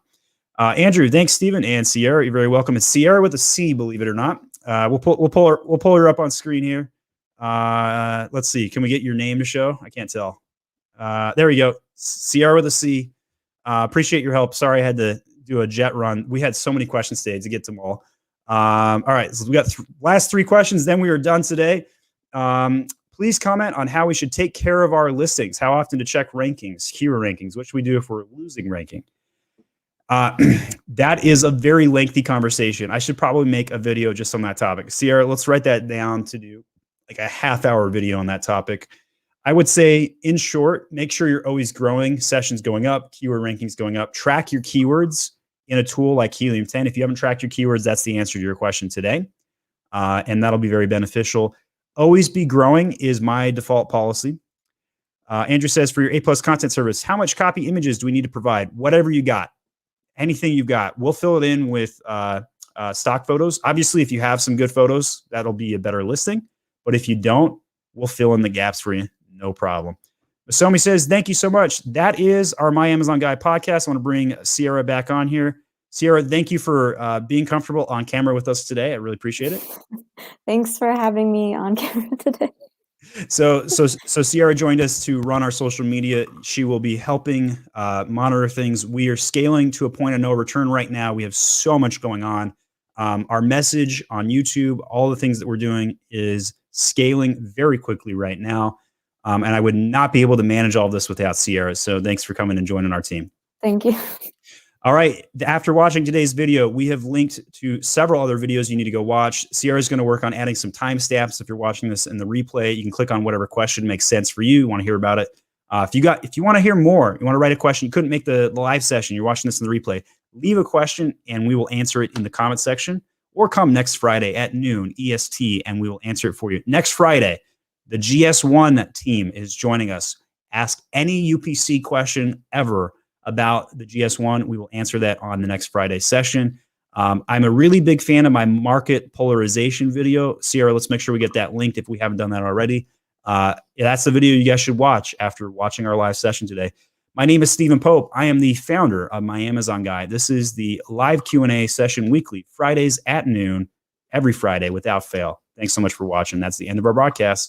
Andrew, thanks, Stephen, and Sierra. You're very welcome. It's Sierra with a C, believe it or not. We'll pull her up on screen here. Let's see. Can we get your name to show? I can't tell. There we go. Sierra with a C. Appreciate your help. Sorry I had to do a jet run. We had so many questions today to get to them all. All right, so we got last 3 questions, then we are done today. Please comment on how we should take care of our listings, how often to check rankings, keyword rankings, which we do if we're losing ranking. That is a very lengthy conversation. I should probably make a video just on that topic. Sierra, let's write that down to do like a half-hour video on that topic. I would say, in short, make sure you're always growing, sessions going up, keyword rankings going up. Track your keywords in a tool like Helium 10. If you haven't tracked your keywords, that's the answer to your question today. And that'll be very beneficial. Always be growing is my default policy. Andrew says, for your Aplus Content service, how much copy images do we need to provide? Whatever you got, anything you've got. We'll fill it in with stock photos. Obviously, if you have some good photos, that'll be a better listing. But if you don't, we'll fill in the gaps for you. No problem. Masomi says, thank you so much. That is our My Amazon Guy podcast. I want to bring Sierra back on here. Sierra, thank you for being comfortable on camera with us today. I really appreciate it. Thanks for having me on camera today. So Sierra joined us to run our social media. She will be helping monitor things. We are scaling to a point of no return right now. We have so much going on. Our message on YouTube, all the things that we're doing is scaling very quickly right now. And I would not be able to manage all of this without Sierra. So thanks for coming and joining our team. Thank you. All right. After watching today's video, we have linked to several other videos you need to go watch. Sierra is going to work on adding some timestamps. If you're watching this in the replay, you can click on whatever question makes sense for you. You want to hear about it. If you want to hear more, you want to write a question, you couldn't make the live session, you're watching this in the replay, leave a question and we will answer it in the comment section, or come next Friday at noon EST and we will answer it for you. Next Friday, the GS1 team is joining us. Ask any UPC question ever about the GS1. We will answer that on the next Friday session. I'm a really big fan of my market polarization video. Sierra, let's make sure we get that linked if we haven't done that already. That's the video you guys should watch after watching our live session today. My name is Stephen Pope. I am the founder of My Amazon Guy. This is the live Q&A session weekly, Fridays at noon, every Friday without fail. Thanks so much for watching. That's the end of our broadcast.